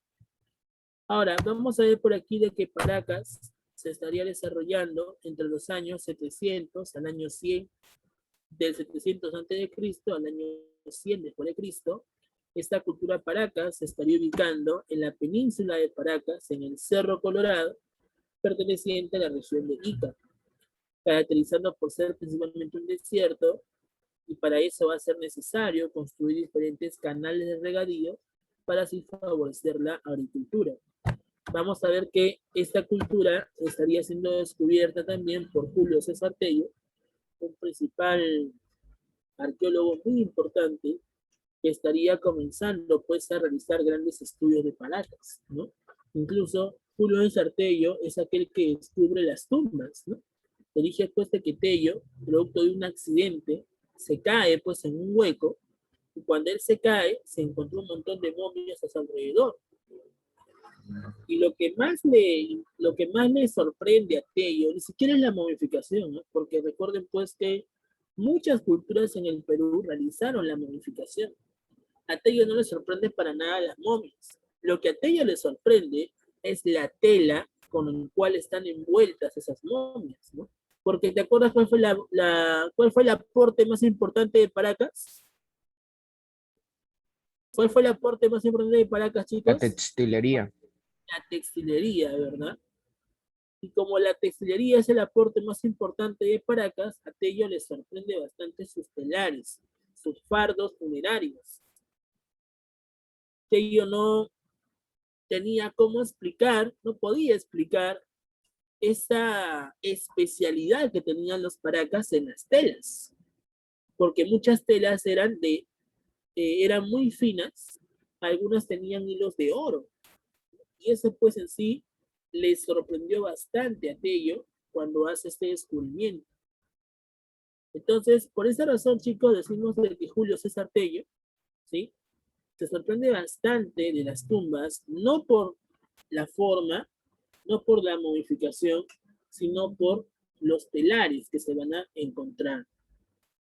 A: Ahora, vamos a ver por aquí de que Paracas se estaría desarrollando entre los años 700 al año 100, del 700 a.C. al año 100 después de Cristo. Esta cultura Paracas se estaría ubicando en la península de Paracas, en el Cerro Colorado, perteneciente a la región de Ica, caracterizando por ser principalmente un desierto, y para eso va a ser necesario construir diferentes canales de regadío para así favorecer la agricultura. Vamos a ver que esta cultura estaría siendo descubierta también por Julio César Tello, un principal arqueólogo muy importante que estaría comenzando pues a realizar grandes estudios de Paracas, ¿no? Incluso Julio César Tello es aquel que descubre las tumbas, ¿no? Dirige pues de que Tello, producto de un accidente, se cae pues en un hueco, y cuando él se cae, se encontró un montón de momias a su alrededor. Y lo que más le sorprende a Tello, ni siquiera es la momificación, ¿no? Porque recuerden pues que muchas culturas en el Perú realizaron la momificación. A Tello no le sorprende para nada las momias. Lo que a Tello le sorprende es la tela con la cual están envueltas esas momias, ¿no? Porque ¿te acuerdas cuál fue el aporte más importante de Paracas? ¿Cuál fue el aporte más importante de Paracas, chicos?
C: La textilería.
A: La textilería, ¿verdad? Y como la textilería es el aporte más importante de Paracas, a Tello le sorprende bastante sus telares, sus fardos funerarios. Tello no tenía cómo explicar, no podía explicar esa especialidad que tenían los Paracas en las telas, porque muchas telas eran muy finas, algunas tenían hilos de oro, y eso pues en sí le sorprendió bastante a Tello cuando hace este descubrimiento. Entonces, por esa razón, chicos, decimos de que Julio César Tello, ¿sí?, se sorprende bastante de las tumbas, no por la forma, no por la modificación, sino por los telares que se van a encontrar,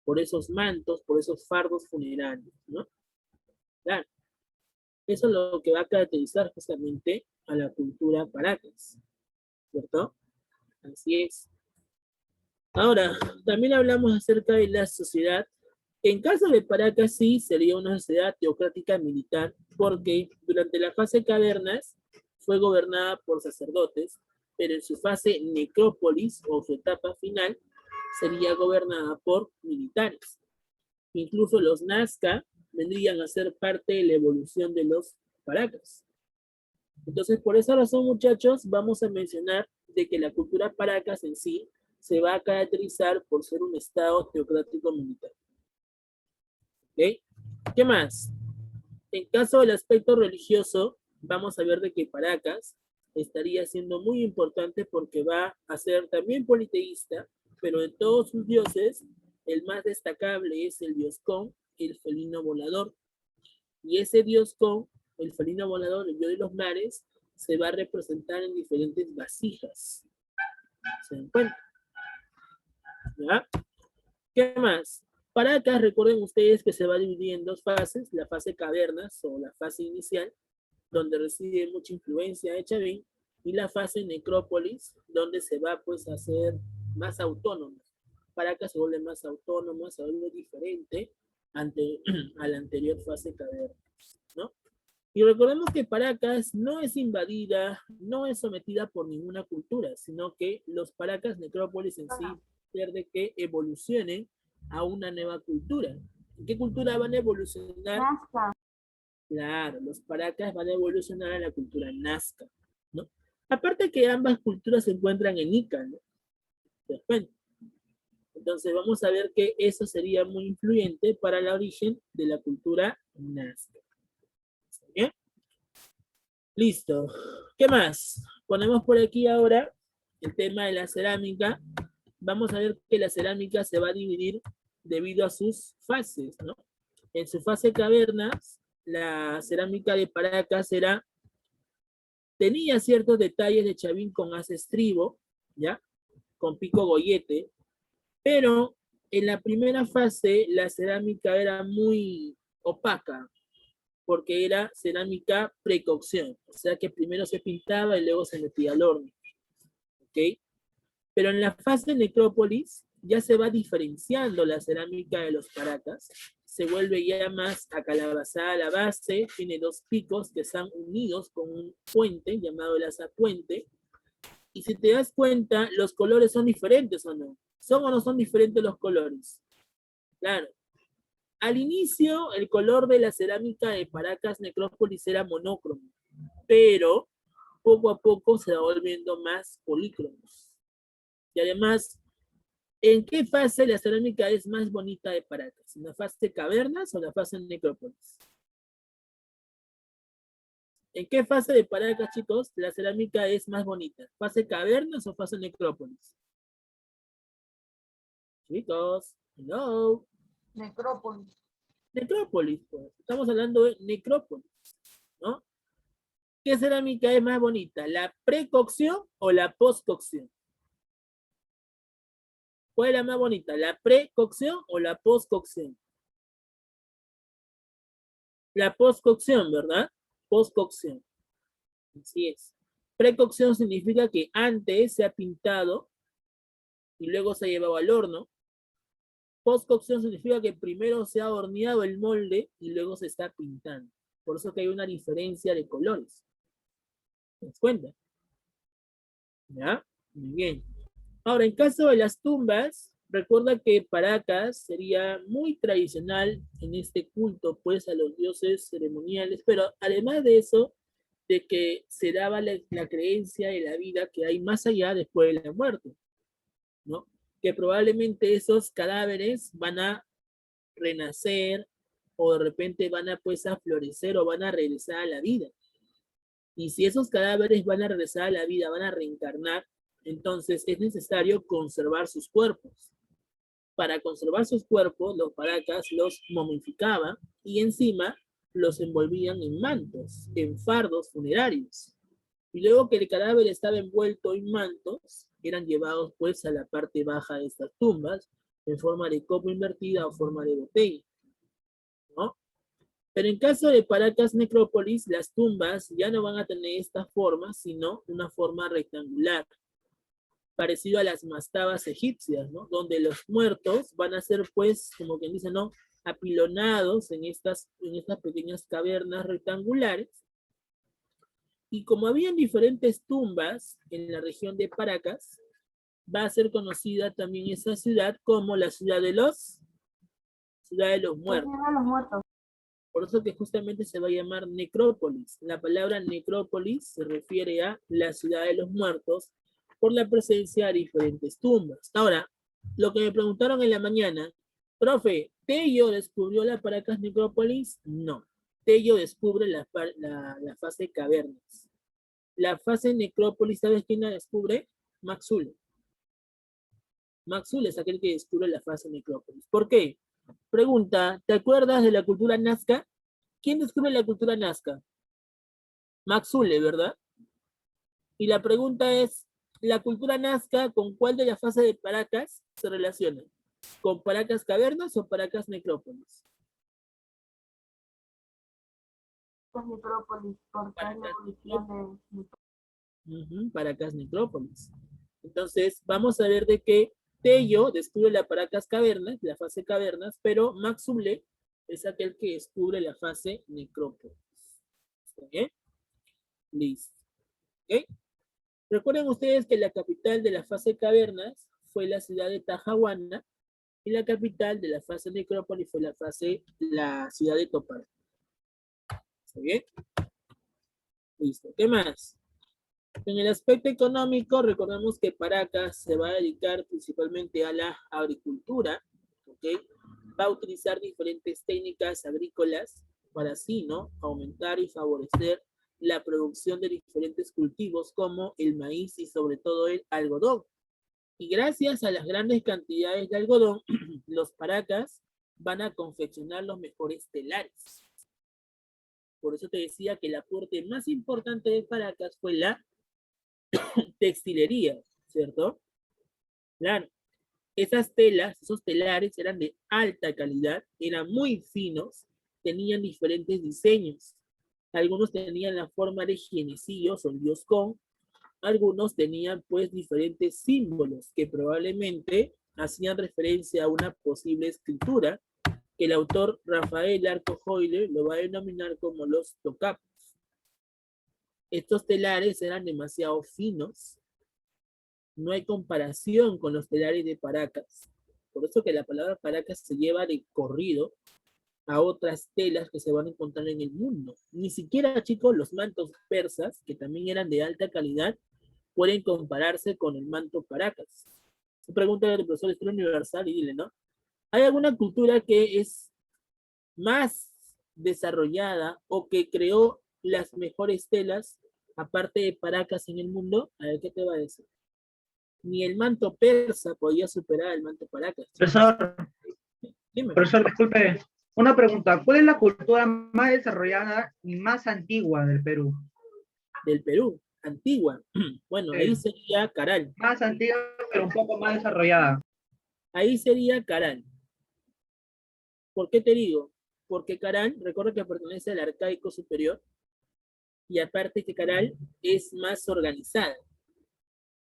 A: por esos mantos, por esos fardos funerarios, ¿no? Claro. Eso es lo que va a caracterizar justamente a la cultura Paracas, ¿cierto? Así es. Ahora, también hablamos acerca de la sociedad. En caso de Paracas, sí, sería una sociedad teocrática militar, porque durante la fase cavernas fue gobernada por sacerdotes, pero en su fase necrópolis o su etapa final sería gobernada por militares. Incluso los Nazca vendrían a ser parte de la evolución de los Paracas. Entonces, por esa razón, muchachos, vamos a mencionar de que la cultura Paracas en sí se va a caracterizar por ser un estado teocrático militar. ¿Ok? ¿Qué más? En caso del aspecto religioso, vamos a ver de que Paracas estaría siendo muy importante porque va a ser también politeísta, pero de todos sus dioses, el más destacable es el dios Con, el felino volador. Y ese dios Con, el felino volador, el dios de los mares, se va a representar en diferentes vasijas. ¿Se dan cuenta? ¿Ya? ¿Qué más? Paracas, recuerden ustedes que se va a dividir en dos fases, la fase cavernas o la fase inicial, donde recibe mucha influencia de Chavín, y la fase necrópolis, donde se va pues a hacer más autónoma. Paracas se vuelve más autónoma, se vuelve diferente ante, a la anterior fase cavernas, ¿no? Y recordemos que Paracas no es invadida, no es sometida por ninguna cultura, sino que los Paracas necrópolis en sí pierde que evolucionen a una nueva cultura. ¿Qué cultura van a evolucionar?
B: Nazca.
A: Claro, los Paracas van a evolucionar a la cultura Nazca, ¿no? Aparte que ambas culturas se encuentran en Ica, ¿no? ¿Te das cuenta? Entonces vamos a ver que eso sería muy influyente para el origen de la cultura Nazca. ¿Está bien? Listo. ¿Qué más? Ponemos por aquí ahora el tema de la cerámica. Vamos a ver que la cerámica se va a dividir debido a sus fases, ¿no? En su fase cavernas, la cerámica de Paracas tenía ciertos detalles de Chavín con haz estribo, ¿ya? Con pico gollete, pero en la primera fase la cerámica era muy opaca, porque era cerámica precocción, o sea que primero se pintaba y luego se metía al horno, ¿ok? Pero en la fase necrópolis ya se va diferenciando la cerámica de los Paracas, se vuelve ya más acalabazada a la base, tiene dos picos que están unidos con un puente llamado el azapuente, y si te das cuenta, los colores son diferentes o no. ¿Son o no son diferentes los colores? Claro. Al inicio, el color de la cerámica de Paracas Necrópolis era monócromo, pero poco a poco se va volviendo más polícromos. Y además, ¿en qué fase la cerámica es más bonita de Paracas? ¿En la fase cavernas o en la fase necrópolis? ¿En qué fase de Paracas, chicos, la cerámica es más bonita? ¿Fase cavernas o fase necrópolis? Chicos, hello.
B: Necrópolis.
A: Necrópolis, pues. Estamos hablando de necrópolis, ¿no? ¿Qué cerámica es más bonita? ¿La precocción o la postcocción? ¿Cuál es la más bonita? ¿La precocción o la postcocción? La postcocción, ¿verdad? Postcocción. Así es. Precocción significa que antes se ha pintado y luego se ha llevado al horno. Postcocción significa que primero se ha horneado el molde y luego se está pintando. Por eso que hay una diferencia de colores. ¿Te das cuenta? ¿Ya? Muy bien. Ahora, en caso de las tumbas, recuerda que Paracas sería muy tradicional en este culto, pues, a los dioses ceremoniales, pero además de eso, de que se daba la creencia de la vida que hay más allá después de la muerte, ¿no? Que probablemente esos cadáveres van a renacer o de repente van a pues a florecer o van a regresar a la vida. Y si esos cadáveres van a regresar a la vida, van a reencarnar, entonces es necesario conservar sus cuerpos. Para conservar sus cuerpos, los Paracas los momificaban y encima los envolvían en mantos, en fardos funerarios. Y luego que el cadáver estaba envuelto en mantos, eran llevados pues a la parte baja de estas tumbas, en forma de copa invertida o forma de botella, ¿no? Pero en caso de Paracas Necrópolis, las tumbas ya no van a tener esta forma, sino una forma rectangular, parecido a las mastabas egipcias, ¿no? Donde los muertos van a ser, pues, como quien dice, ¿no? Apilonados en estas pequeñas cavernas rectangulares. Y como habían diferentes tumbas en la región de Paracas, va a ser conocida también esa ciudad como la ciudad de los muertos.
B: Los muertos.
A: Por eso que justamente se va a llamar necrópolis. La palabra necrópolis se refiere a la ciudad de los muertos por la presencia de diferentes tumbas. Ahora, lo que me preguntaron en la mañana, profe, ¿Tello descubrió la Paracas Necrópolis? No. Tello descubre la fase cavernas. La fase necrópolis, ¿sabes quién la descubre? Max Zulle. Max Zulle es aquel que descubre la fase necrópolis. ¿Por qué? Pregunta, ¿te acuerdas de la cultura Nazca? ¿Quién descubre la cultura Nazca? Max Zulle, ¿verdad? Y la pregunta es, ¿la cultura Nazca con cuál de la fase de Paracas se relaciona? ¿Con Paracas Cavernas o Paracas Necrópolis?
B: Con Necrópolis, porque es la evolución de...
A: Paracas Necrópolis. Entonces, vamos a ver de qué Tello descubre la Paracas Cavernas, la fase Cavernas, pero Max Zulle es aquel que descubre la fase Necrópolis. ¿Está bien? Listo. ¿Ok? Recuerden ustedes que la capital de la fase Cavernas fue la ciudad de Tajahuana y la capital de la fase Necrópolis fue la ciudad de Topal. ¿Está bien? Listo. ¿Qué más? En el aspecto económico, recordemos que Paracas se va a dedicar principalmente a la agricultura, ¿ok? Va a utilizar diferentes técnicas agrícolas para así, ¿no? Aumentar y favorecer la producción de diferentes cultivos como el maíz y sobre todo el algodón. Y gracias a las grandes cantidades de algodón, los Paracas van a confeccionar los mejores telares. Por eso te decía que el aporte más importante de Paracas fue la textilería, ¿cierto? Claro. Esas telas, esos telares eran de alta calidad, eran muy finos, tenían diferentes diseños. Algunos tenían la forma de genecillos o el dios Con, algunos tenían pues diferentes símbolos que probablemente hacían referencia a una posible escritura que el autor Rafael Arco Joyle lo va a denominar como los tocapos. Estos telares eran demasiado finos, no hay comparación con los telares de Paracas. Por eso que la palabra Paracas se lleva de corrido a otras telas que se van a encontrar en el mundo. Ni siquiera, chicos, los mantos persas, que también eran de alta calidad, pueden compararse con el manto Paracas. Se pregunta al profesor de Historia Universal y dile, ¿no? ¿Hay alguna cultura que es más desarrollada o que creó las mejores telas aparte de Paracas en el mundo? A ver, ¿qué te va a decir? Ni el manto persa podía superar el manto Paracas.
E: Profesor,
A: Dime.
E: profesor, disculpe. Una pregunta. ¿Cuál es la cultura más desarrollada y más antigua del Perú?
A: Del Perú, antigua. Bueno, ahí sería Caral.
E: Más antigua, pero un poco más desarrollada.
A: Ahí sería Caral. ¿Por qué te digo? Porque Caral, recuerda que pertenece al arcaico superior, y aparte que Caral es más organizada,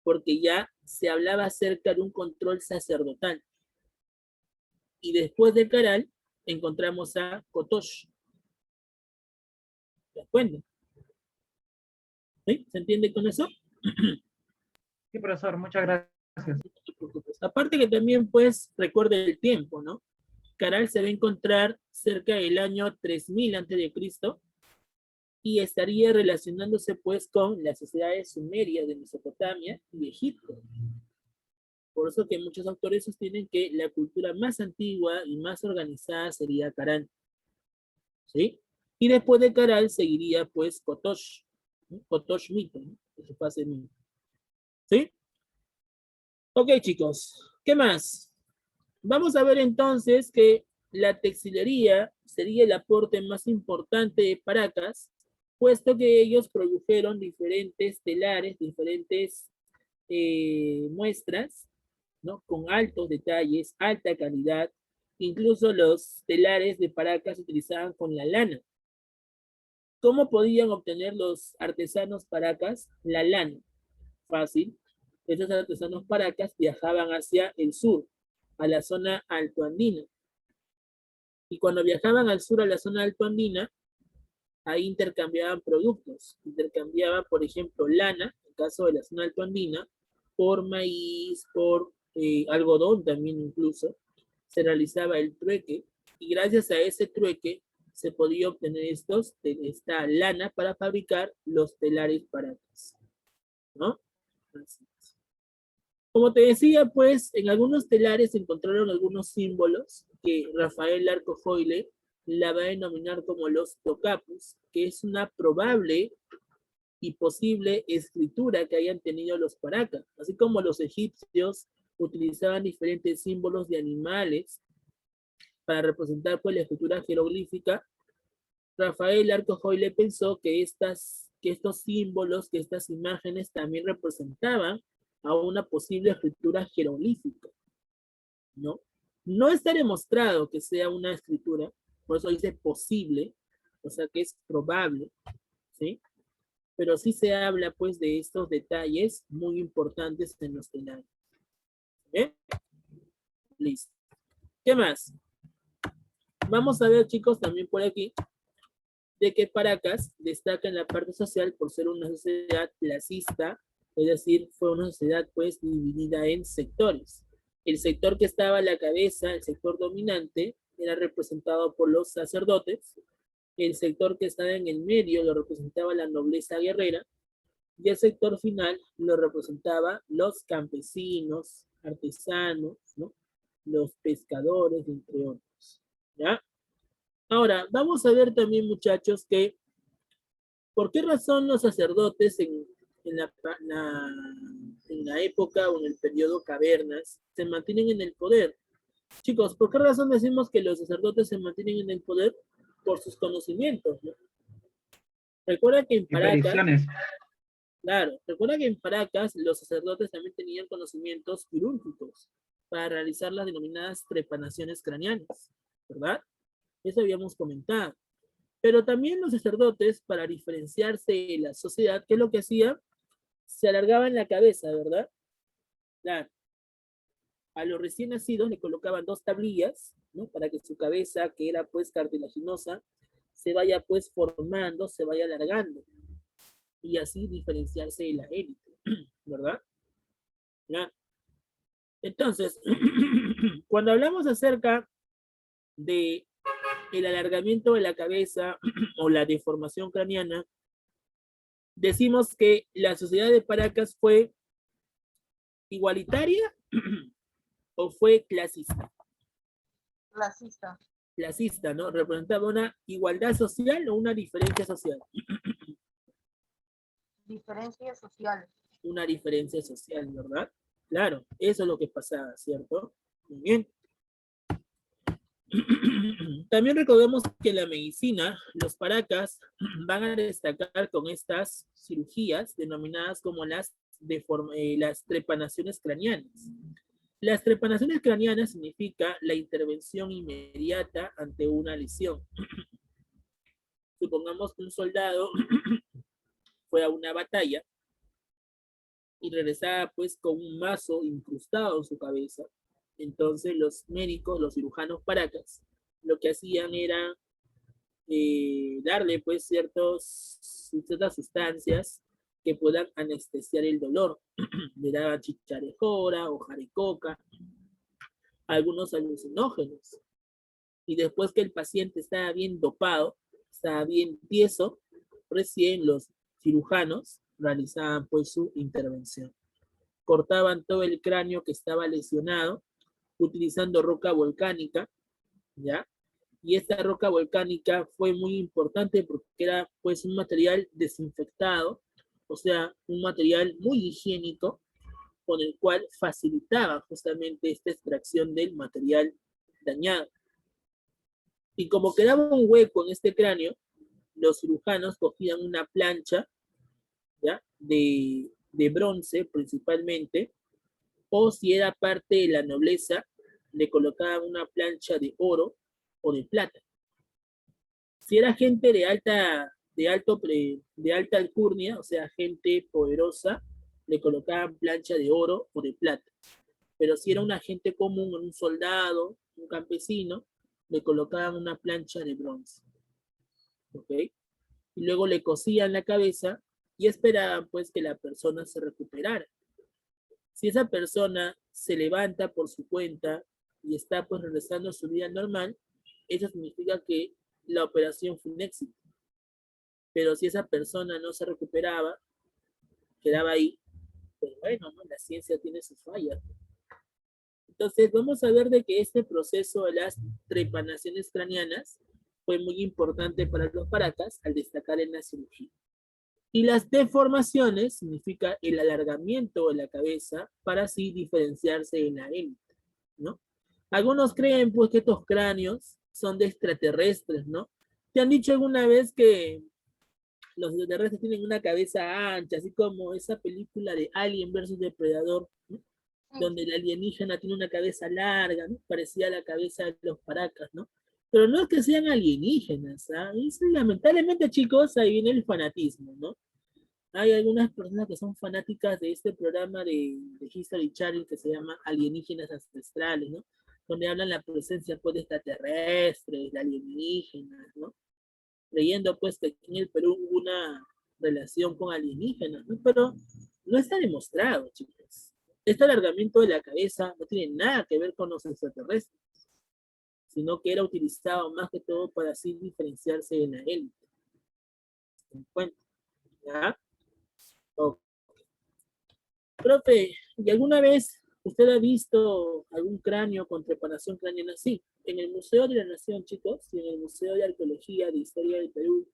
A: porque ya se hablaba acerca de un control sacerdotal. Y después de Caral, encontramos a Kotosh. ¿Te das cuenta? ¿Sí? ¿Se entiende con eso?
E: Sí, profesor, muchas gracias.
A: Aparte que también, pues, recuerde el tiempo, ¿no? Caral se va a encontrar cerca del año 3000 a.C. y estaría relacionándose, pues, con las sociedades sumerias de Mesopotamia y Egipto. Por eso que muchos autores sostienen que la cultura más antigua y más organizada sería Caral. ¿Sí? Y después de Caral seguiría, pues, Kotosh. ¿No? Kotosh Mito, ¿no? Eso fase Mito. ¿Sí? Ok, chicos. ¿Qué más? Vamos a ver entonces que la textilería sería el aporte más importante de Paracas, puesto que ellos produjeron diferentes telares, diferentes muestras, ¿no? Con altos detalles, alta calidad. Incluso los telares de Paracas se utilizaban con la lana. ¿Cómo podían obtener los artesanos Paracas la lana? Fácil. Estos artesanos Paracas viajaban hacia el sur, a la zona altoandina. Y cuando viajaban al sur a la zona altoandina, ahí intercambiaban productos. Intercambiaban, por ejemplo, lana, en el caso de la zona altoandina, por maíz, por algodón también incluso. Se realizaba el trueque y gracias a ese trueque se podía obtener esta lana para fabricar los telares Paracas, ¿no? Así es. Como te decía, pues, en algunos telares se encontraron algunos símbolos que Rafael Arco Joyle la va a denominar como los tocapos, que es una probable y posible escritura que hayan tenido los paracas, así como los egipcios utilizaban diferentes símbolos de animales para representar pues la escritura jeroglífica. Rafael Arcojoyle pensó que estos símbolos, que estas imágenes también representaban a una posible escritura jeroglífica, ¿no? No está demostrado que sea una escritura, por eso dice posible, o sea que es probable, ¿sí? Pero sí se habla pues de estos detalles muy importantes en los penales. ¿Eh? Listo. ¿Qué más? Vamos a ver, chicos, también por aquí, de que Paracas destaca en la parte social por ser una sociedad clasista, es decir, fue una sociedad pues dividida en sectores. El sector que estaba a la cabeza, el sector dominante, era representado por los sacerdotes. El sector que estaba en el medio lo representaba la nobleza guerrera. Y el sector final lo representaba los campesinos, artesanos, ¿no? Los pescadores, entre otros. ¿Ya? Ahora, vamos a ver también, muchachos, que ¿por qué razón los sacerdotes en la época o en el periodo cavernas se mantienen en el poder? Chicos, ¿por qué razón decimos que los sacerdotes se mantienen en el poder? Por sus conocimientos, ¿no? Recuerda que en Paracas, claro, recuerda que en Paracas los sacerdotes también tenían conocimientos quirúrgicos para realizar las denominadas trepanaciones craneanas, ¿verdad? Eso habíamos comentado. Pero también los sacerdotes, para diferenciarse de la sociedad, ¿qué es lo que hacían? Se alargaban la cabeza, ¿verdad? Claro. A los recién nacidos le colocaban 2 tablillas, ¿no? Para que su cabeza, que era pues cartilaginosa, se vaya pues formando, se vaya alargando. Y así diferenciarse de la élite, ¿verdad? ¿Ya? Entonces, cuando hablamos acerca de el alargamiento de la cabeza o la deformación craneana, decimos que la sociedad de Paracas fue igualitaria o fue clasista.
B: Clasista.
A: Clasista, ¿no? Representaba una igualdad social o una diferencia social.
B: Diferencia social.
A: Una diferencia social, ¿verdad? Claro, eso es lo que pasaba, ¿cierto? Muy bien. También recordemos que en la medicina, los Paracas van a destacar con estas cirugías denominadas como las trepanaciones craneanas. Las trepanaciones craneanas significa la intervención inmediata ante una lesión. Supongamos que un soldado fue a una batalla y regresaba pues con un mazo incrustado en su cabeza. Entonces los médicos, los cirujanos Paracas, lo que hacían era darle pues ciertas sustancias que puedan anestesiar el dolor. Le daban chicharejora o jaricoca, algunos alucinógenos. Y después que el paciente estaba bien dopado, estaba bien tieso, recién los cirujanos realizaban pues su intervención. Cortaban todo el cráneo que estaba lesionado utilizando roca volcánica, ¿ya? Y esta roca volcánica fue muy importante porque era pues un material desinfectado, o sea, un material muy higiénico con el cual facilitaba justamente esta extracción del material dañado. Y como quedaba un hueco en este cráneo, los cirujanos cogían una plancha, ¿ya? De bronce principalmente, o si era parte de la nobleza, le colocaban una plancha de oro o de plata. Si era gente de alta alcurnia, o sea, gente poderosa, le colocaban plancha de oro o de plata. Pero si era una gente común, un soldado, un campesino, le colocaban una plancha de bronce. ¿Ok? Y luego le cosían la cabeza y esperaban pues que la persona se recuperara. Si esa persona se levanta por su cuenta y está pues regresando a su vida normal, eso significa que la operación fue un éxito. Pero si esa persona no se recuperaba, quedaba ahí, pues bueno, ¿no? La ciencia tiene sus fallas. Entonces vamos a ver de que este proceso de las trepanaciones craneanas fue muy importante para los Paracas al destacar en la cirugía. Y las deformaciones significa el alargamiento de la cabeza para así diferenciarse de la élite, ¿no? Algunos creen pues que estos cráneos son de extraterrestres, ¿no? ¿Te han dicho alguna vez que los extraterrestres tienen una cabeza ancha, así como esa película de Alien versus Depredador, ¿no? Donde el alienígena tiene una cabeza larga, ¿no? Parecida a la cabeza de los paracas, ¿no? Pero no es que sean alienígenas, ¿sabes? Lamentablemente, chicos, ahí viene el fanatismo, ¿no? Hay algunas personas que son fanáticas de este programa de History Channel que se llama Alienígenas Ancestrales, ¿no? Donde hablan la presencia pues, de extraterrestres, de alienígenas, ¿no? Creyendo pues que aquí en el Perú hubo una relación con alienígenas, ¿no? Pero no está demostrado, chicos. Este alargamiento de la cabeza no tiene nada que ver con los extraterrestres, sino que era utilizado más que todo para así diferenciarse de la élite. ¿Se dan cuenta? ¿Ya? Ok. Profe, ¿y alguna vez usted ha visto algún cráneo con preparación craneana así? En el Museo de la Nación, chicos, y en el Museo de Arqueología de Historia del Perú,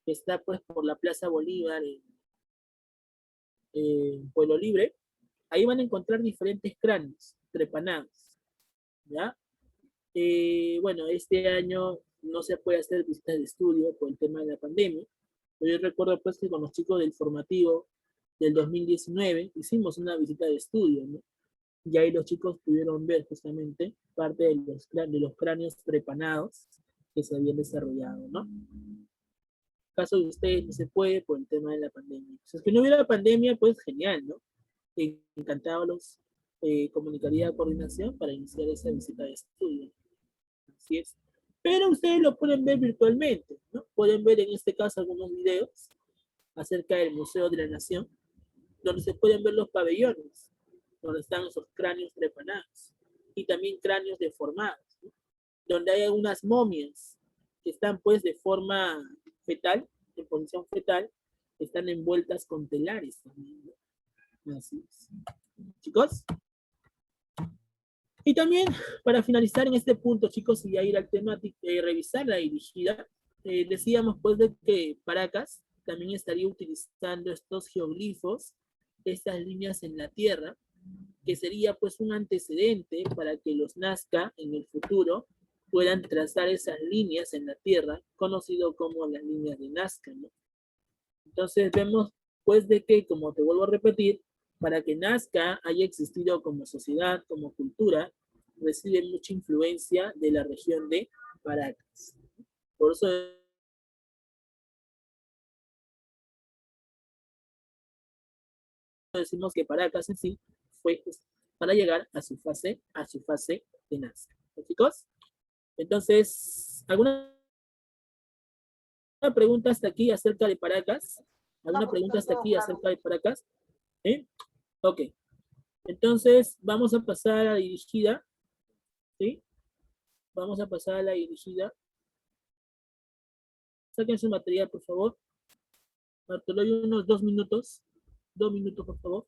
A: que está pues por la Plaza Bolívar en Pueblo Libre, ahí van a encontrar diferentes cráneos trepanados, ¿ya? Bueno, este año no se puede hacer visitas de estudio por el tema de la pandemia, pero yo recuerdo pues que con los chicos del formativo del 2019 hicimos una visita de estudio, ¿no? Y ahí los chicos pudieron ver justamente parte de los cráneos trepanados que se habían desarrollado, ¿no? En caso de ustedes no se puede por el tema de la pandemia. Si es que no hubiera pandemia, pues genial, ¿no? Encantado los comunicaría a coordinación para iniciar esa visita de estudio. Así es. Pero ustedes lo pueden ver virtualmente, ¿no? Pueden ver en este caso algunos videos acerca del Museo de la Nación, donde se pueden ver los pabellones, donde están esos cráneos trepanados y también cráneos deformados, ¿no? Donde hay algunas momias que están pues de forma fetal, en posición fetal, están envueltas con telares también, ¿no? Así es. Chicos. Y también, para finalizar en este punto, chicos, y ya ir al tema de revisar la dirigida, decíamos pues de que Paracas también estaría utilizando estos geoglifos, estas líneas en la tierra, que sería pues un antecedente para que los Nazca en el futuro puedan trazar esas líneas en la tierra, conocido como las líneas de Nazca, ¿no? Entonces vemos pues de que, como te vuelvo a repetir, para que Nazca haya existido como sociedad, como cultura, recibe mucha influencia de la región de Paracas. Por eso decimos que Paracas en sí fue para llegar a su fase de Nazca. ¿Sí, chicos? Entonces, ¿alguna pregunta hasta aquí acerca de Paracas? ¿Alguna
B: No,
A: pregunta
B: profesor,
A: hasta
B: todo
A: aquí
B: claro.
A: acerca de Paracas? ¿Sí? Ok. Entonces, vamos a pasar a la dirigida. ¿Sí? Vamos a pasar a la dirigida. Saquen su material, por favor. Te doy unos 2 minutos. 2 minutos, por favor.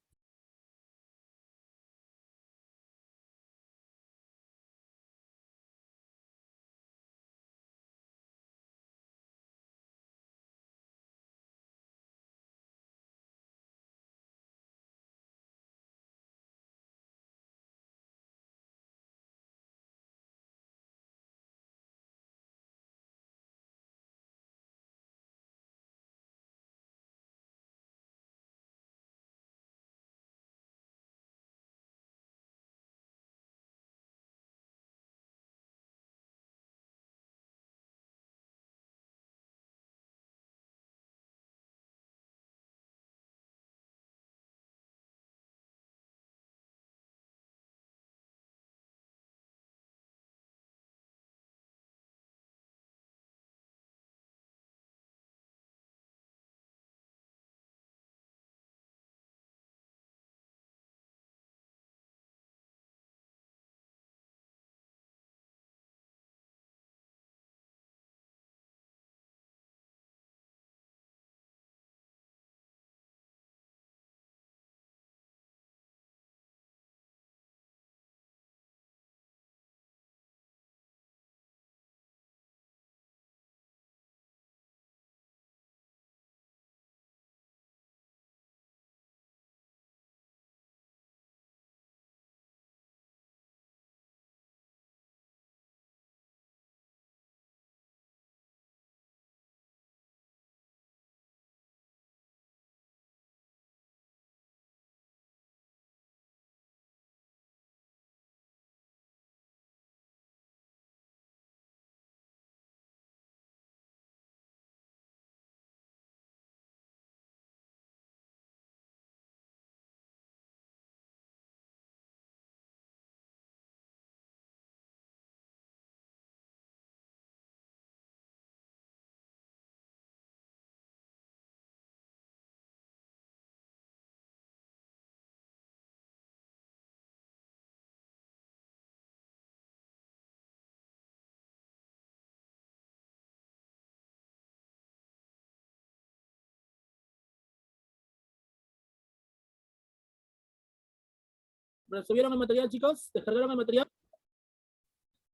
A: ¿Resolvieron el material, chicos? ¿Descargaron el material?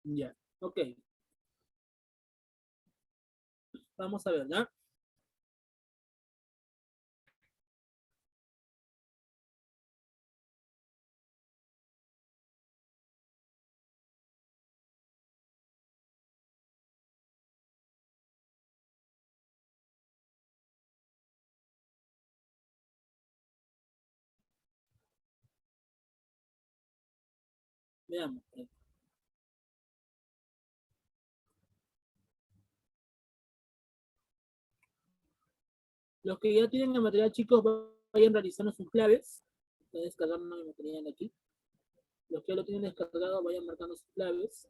A: Ya, ok. Vamos a ver, ¿ya? Veamos. Los que ya tienen el material, chicos, vayan realizando sus claves. Voy a descargar el material aquí. Los que ya lo tienen descargado, vayan marcando sus claves.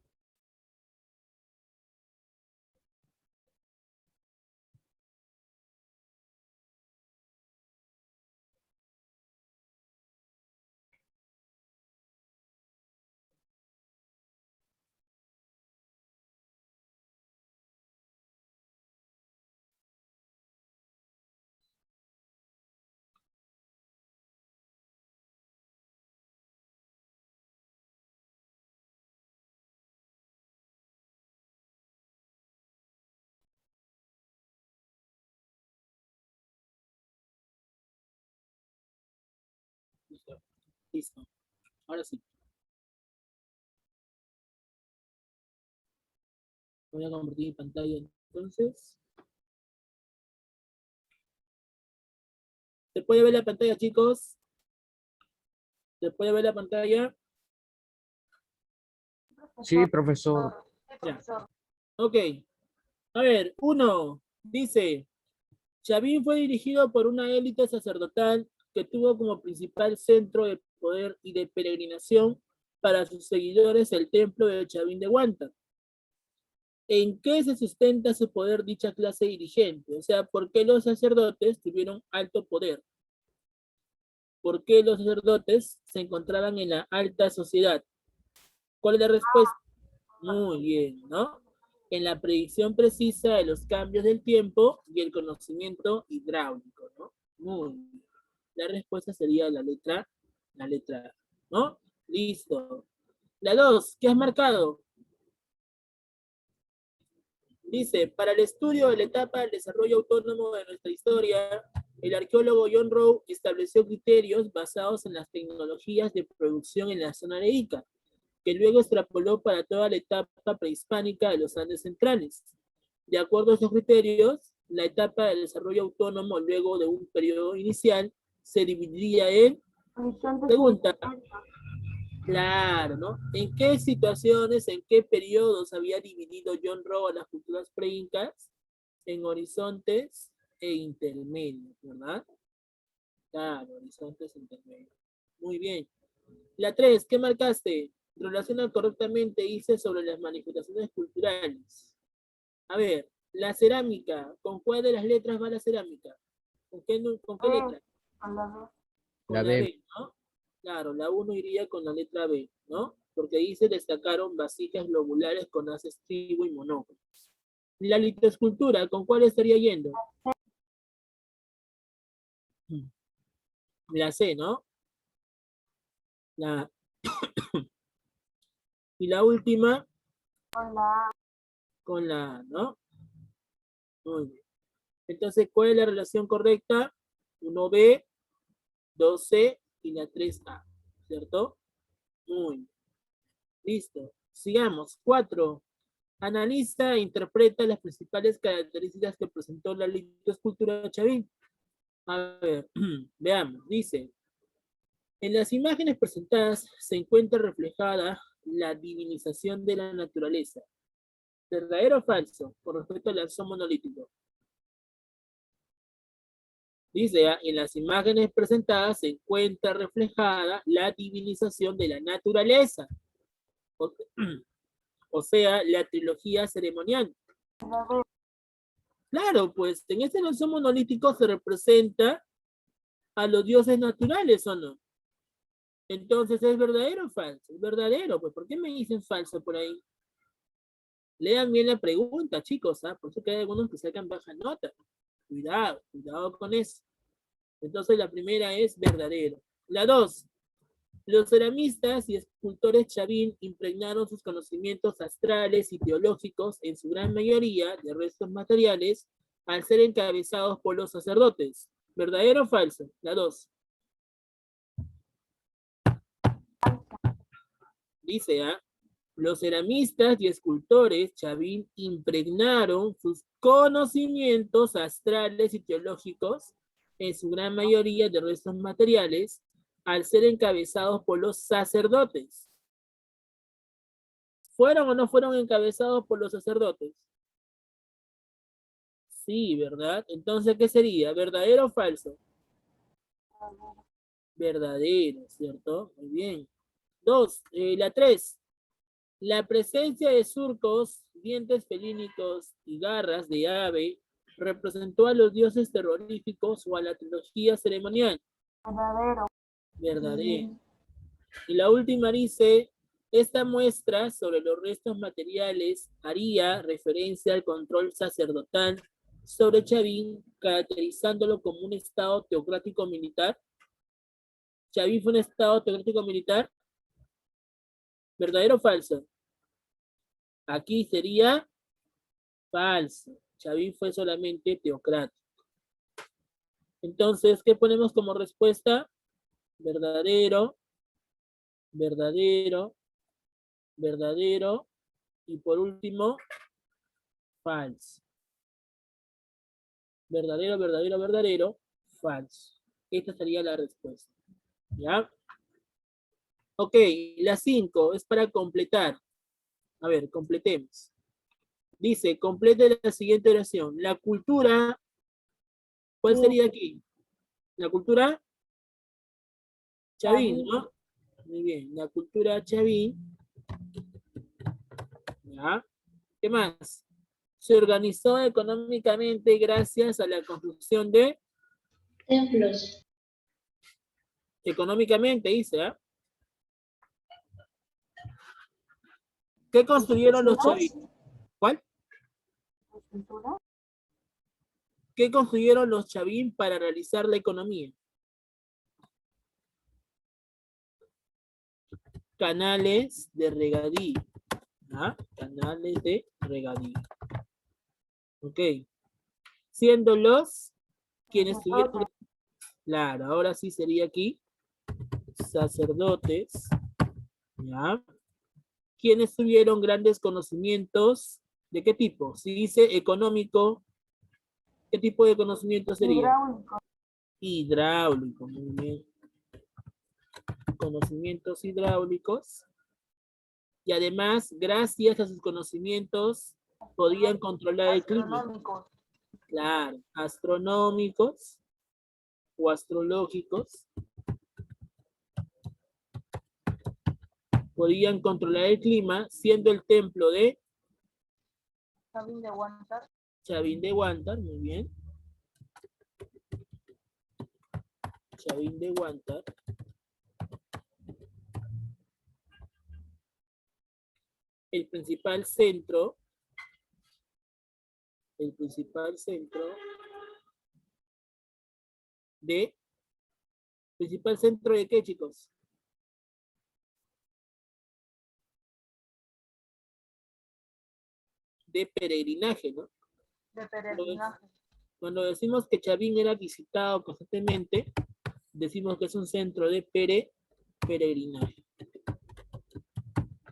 A: Listo. Listo. Ahora sí. Voy a compartir mi pantalla entonces. ¿Se puede ver la pantalla, chicos? ¿Se puede ver la pantalla?
C: Sí, profesor.
B: Sí, profesor.
A: Ok. A ver, 1. Dice, Chavín fue dirigido por una élite sacerdotal que tuvo como principal centro de poder y de peregrinación para sus seguidores el templo de Chavín de Huanta. ¿En qué se sustenta su poder dicha clase dirigente? O sea, ¿por qué los sacerdotes tuvieron alto poder? ¿Por qué los sacerdotes se encontraban en la alta sociedad? ¿Cuál es la respuesta? Muy bien, ¿no? En la predicción precisa de los cambios del tiempo y el conocimiento hidráulico, ¿no? Muy bien. La respuesta sería la letra A, ¿no? Listo. La 2, ¿qué has marcado? Dice, para el estudio de la etapa del desarrollo autónomo de nuestra historia, el arqueólogo John Rowe estableció criterios basados en las tecnologías de producción en la zona de Ica, que luego extrapoló para toda la etapa prehispánica de los Andes centrales. De acuerdo a estos criterios, la etapa del desarrollo autónomo luego de un periodo inicial se dividiría en, pregunta, claro, ¿no? ¿En qué situaciones, en qué periodos había dividido John Rowe a las culturas pre-incas? En horizontes e intermedios, ¿verdad? Claro, horizontes e intermedios. Muy bien. La 3, ¿qué marcaste? Relaciona correctamente, dice, sobre las manifestaciones culturales. A ver, la cerámica, ¿con cuál de las letras va la cerámica? ¿Con qué letra? Con
C: La
A: la
C: B.
A: B, ¿no? Claro, la 1 iría con la letra B, ¿no? Porque dice destacaron vasijas globulares con haces trigo y monóculo. La litoscultura, ¿con cuál estaría yendo? La C, ¿no? La... y la última, con la A, ¿no? Muy bien. Entonces, ¿cuál es la relación correcta? 1B, 2C y la 3A, ¿cierto? Muy bien. Listo. Sigamos. 4. Analiza e interpreta las principales características que presentó la litoscultura de Chavín. A ver, veamos. Dice, en las imágenes presentadas se encuentra reflejada la divinización de la naturaleza. ¿Verdadero o falso? Con respecto al alzo monolítico. Dice, en las imágenes presentadas se encuentra reflejada la divinización de la naturaleza. O sea, la trilogía ceremonial. Claro, pues en este alzo monolítico se representa a los dioses naturales, ¿o no? Entonces, ¿es verdadero o falso? Es verdadero, pues ¿por qué me dicen falso por ahí? Lean bien la pregunta, chicos, ¿ah? Por eso que hay algunos que sacan baja nota. Cuidado, cuidado con eso. Entonces la primera es verdadero. La 2. Los ceramistas y escultores Chavín impregnaron sus conocimientos astrales y teológicos en su gran mayoría de restos materiales al ser encabezados por los sacerdotes. ¿Verdadero o falso? La 2. Dice, los ceramistas y escultores Chavín impregnaron sus conocimientos astrales y teológicos en su gran mayoría de restos materiales al ser encabezados por los sacerdotes. ¿Fueron o no fueron encabezados por los sacerdotes? Sí, ¿verdad? Entonces, ¿qué sería? ¿Verdadero o falso? Verdadero, ¿cierto? Muy bien. 2. La 3. La presencia de surcos, dientes felínicos y garras de ave representó a los dioses terroríficos o a la trilogía ceremonial.
B: Verdadero.
A: Verdadero. Y la última dice, esta muestra sobre los restos materiales haría referencia al control sacerdotal sobre Chavín, caracterizándolo como un estado teocrático militar. ¿Chavín fue un estado teocrático militar? ¿Verdadero o falso? Aquí sería falso. Chavín fue solamente teocrático. Entonces, ¿qué ponemos como respuesta? Verdadero, verdadero, verdadero, y por último, falso. Verdadero, verdadero, verdadero, falso. Esta sería la respuesta. ¿Ya? Ok, la 5 es para completar. A ver, completemos. Dice, complete la siguiente oración. La cultura, ¿cuál sería aquí? La cultura Chavín, ¿no? Muy bien, la cultura Chavín. ¿Ya? ¿Qué más? Se organizó económicamente gracias a la construcción de
F: Templos.
A: económicamente, dice, ¿ah? ¿Qué construyeron los Chavín? ¿Cuál? ¿Qué construyeron los Chavín para realizar la economía? Canales de regadío. ¿Ah? Canales de regadío. Ok. Siendo los quienes tuvieron... Claro, ahora sí sería aquí. Sacerdotes. ¿Ya? Quienes tuvieron grandes conocimientos. ¿De qué tipo? Si dice económico, ¿qué tipo de conocimiento sería?
B: Hidráulico.
A: Hidráulico, muy bien. Conocimientos hidráulicos. Y además, gracias a sus conocimientos, podían controlar el clima.
B: Astronómicos.
A: Claro, astronómicos o astrológicos. Podían controlar el clima, siendo el templo de
B: Chavín de Huántar.
A: Chavín de Huántar, muy bien. Chavín de Huántar. El principal centro de qué, chicos? De peregrinaje, ¿no?
B: De peregrinaje.
A: Cuando decimos que Chavín era visitado constantemente, decimos que es un centro de peregrinaje.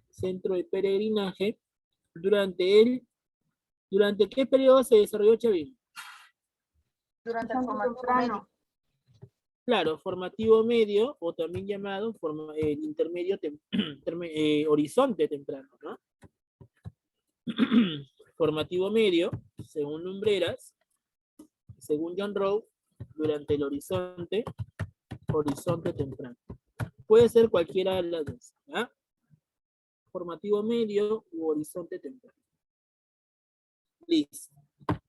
A: Centro de peregrinaje. ¿Durante qué periodo se desarrolló Chavín?
B: Durante el formativo medio.
A: Claro, formativo medio, o también llamado intermedio, horizonte temprano, ¿no? Formativo medio, según Lumbreras, según John Rowe, durante el horizonte temprano. Puede ser cualquiera de las dos, ¿ah? Formativo medio u horizonte temprano. Listo.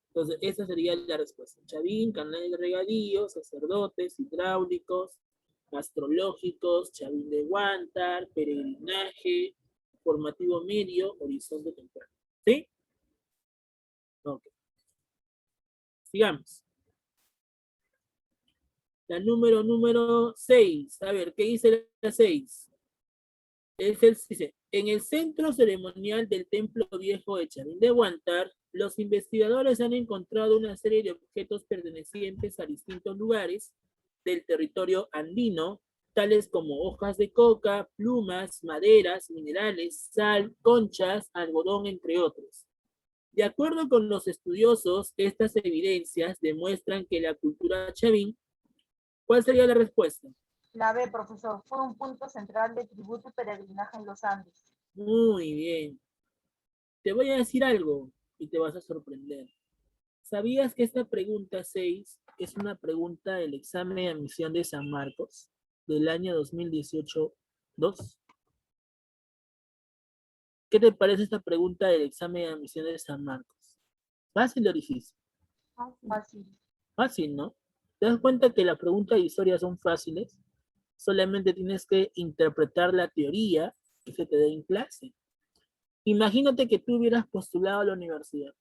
A: Entonces, esa sería la respuesta. Chavín, canales de regadío, sacerdotes, hidráulicos, astrológicos, Chavín de Huántar, peregrinaje, formativo medio, horizonte temprano. ¿Sí? Ok. Sigamos. La número 6. A ver, ¿qué dice la 6? Dice, en el centro ceremonial del Templo Viejo de Chavín de Huántar, los investigadores han encontrado una serie de objetos pertenecientes a distintos lugares del territorio andino, tales como hojas de coca, plumas, maderas, minerales, sal, conchas, algodón, entre otros. De acuerdo con los estudiosos, estas evidencias demuestran que la cultura chavín, ¿cuál sería la respuesta?
B: La B, profesor, fue un punto central de tributo y peregrinaje en los Andes.
A: Muy bien. Te voy a decir algo y te vas a sorprender. ¿Sabías que esta pregunta 6 es una pregunta del examen de admisión de San Marcos del año 2018-2? ¿Qué te parece esta pregunta del examen de admisión de San Marcos? ¿Fácil o difícil?
B: Fácil.
A: Fácil, ¿no? ¿Te das cuenta que las preguntas de historia son fáciles? Solamente tienes que interpretar la teoría que se te dé en clase. Imagínate que tú hubieras postulado a la universidad.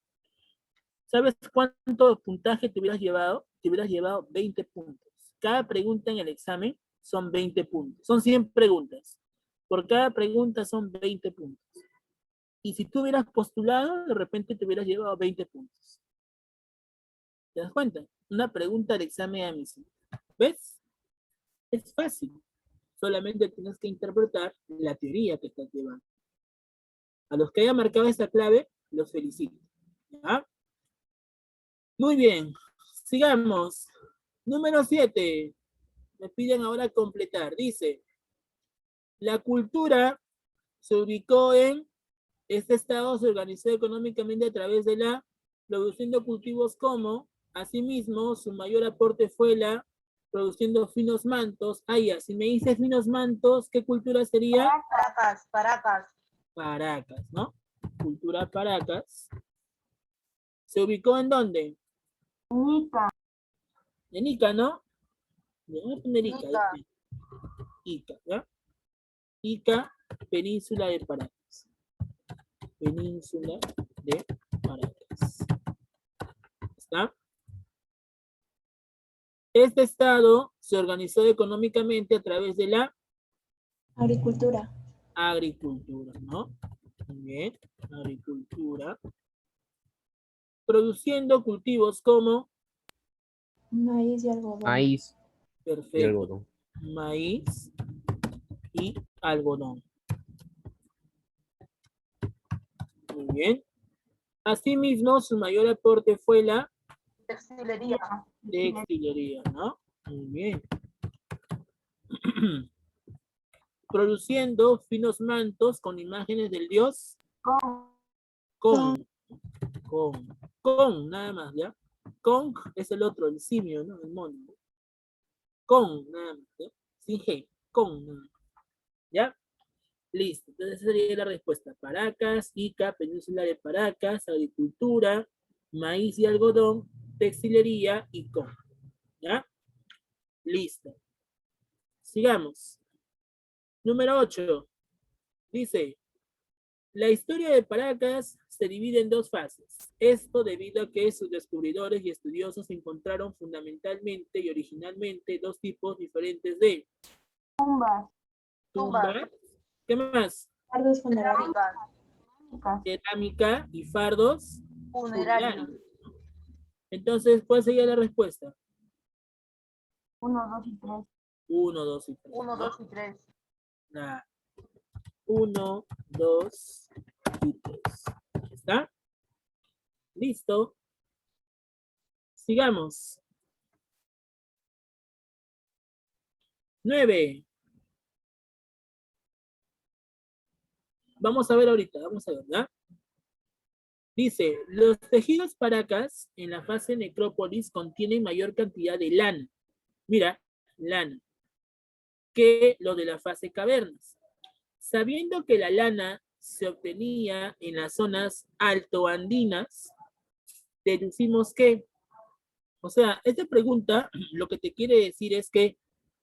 A: ¿Sabes cuánto puntaje te hubieras llevado? Te hubieras llevado 20 puntos. Cada pregunta en el examen son 20 puntos. Son 100 preguntas. Por cada pregunta son 20 puntos. Y si tú hubieras postulado, de repente te hubieras llevado 20 puntos. ¿Te das cuenta? Una pregunta del examen de admisión. ¿Ves? Es fácil. Solamente tienes que interpretar la teoría que estás llevando. A los que hayan marcado esta clave, los felicito. ¿Ya? Muy bien. Sigamos. Número 7. Me piden ahora completar. Dice, la cultura se ubicó en, este estado se organizó económicamente a través de la producción de cultivos como, asimismo, su mayor aporte fue la produciendo finos mantos. Ah, ya, si me dices finos mantos, ¿qué cultura sería?
B: Paracas, Paracas.
A: Paracas, ¿no? Cultura Paracas. ¿Se ubicó en dónde?
B: Ica.
A: En Ica, ¿no? Voy a poner Ica.
B: Ica.
A: Ica, ¿ya? Ica, península de Paracas. Península de Paracas. ¿Está? Este estado se organizó económicamente a través de la
F: Agricultura.
A: agricultura, ¿no? Muy bien, agricultura. Produciendo cultivos como,
F: Maíz y algodón.
C: Maíz y
A: perfecto,
C: algodón.
A: maíz y algodón. Muy bien. Asimismo, su mayor aporte fue la
B: Textilería.
A: textilería, ¿no? Muy bien. Produciendo finos mantos con imágenes del dios. Con, nada más, ¿ya? Con es el otro, el simio, ¿no? El mono. Con, nada más, ¿ya? Sin G, con, nada más. ¿Ya? Listo, entonces esa sería la respuesta. Paracas, Ica, península de Paracas, agricultura, maíz y algodón, textilería y con. ¿Ya? Listo. Sigamos. Número 8. Dice, la historia de Paracas se divide en dos fases. Esto debido a que sus descubridores y estudiosos encontraron fundamentalmente y originalmente dos tipos diferentes de tumbas. ¿Qué más?
F: Fardos funerarios.
A: Cerámica y fardos
B: Funerarios.
A: funerarios. Entonces, ¿cuál sería la respuesta?
B: 1, 2 y 3.
A: 1, 2 y 3.
B: 1, 2 y 3.
A: 1, 2 y 3. ¿Está? Listo. Sigamos. 9. Vamos a ver ahorita, vamos a ver, ¿ya? Dice, los tejidos Paracas en la fase necrópolis contienen mayor cantidad de lana. Mira, lana. Que lo de la fase cavernas. Sabiendo que la lana se obtenía en las zonas altoandinas, deducimos que, o sea, esta pregunta lo que te quiere decir es que,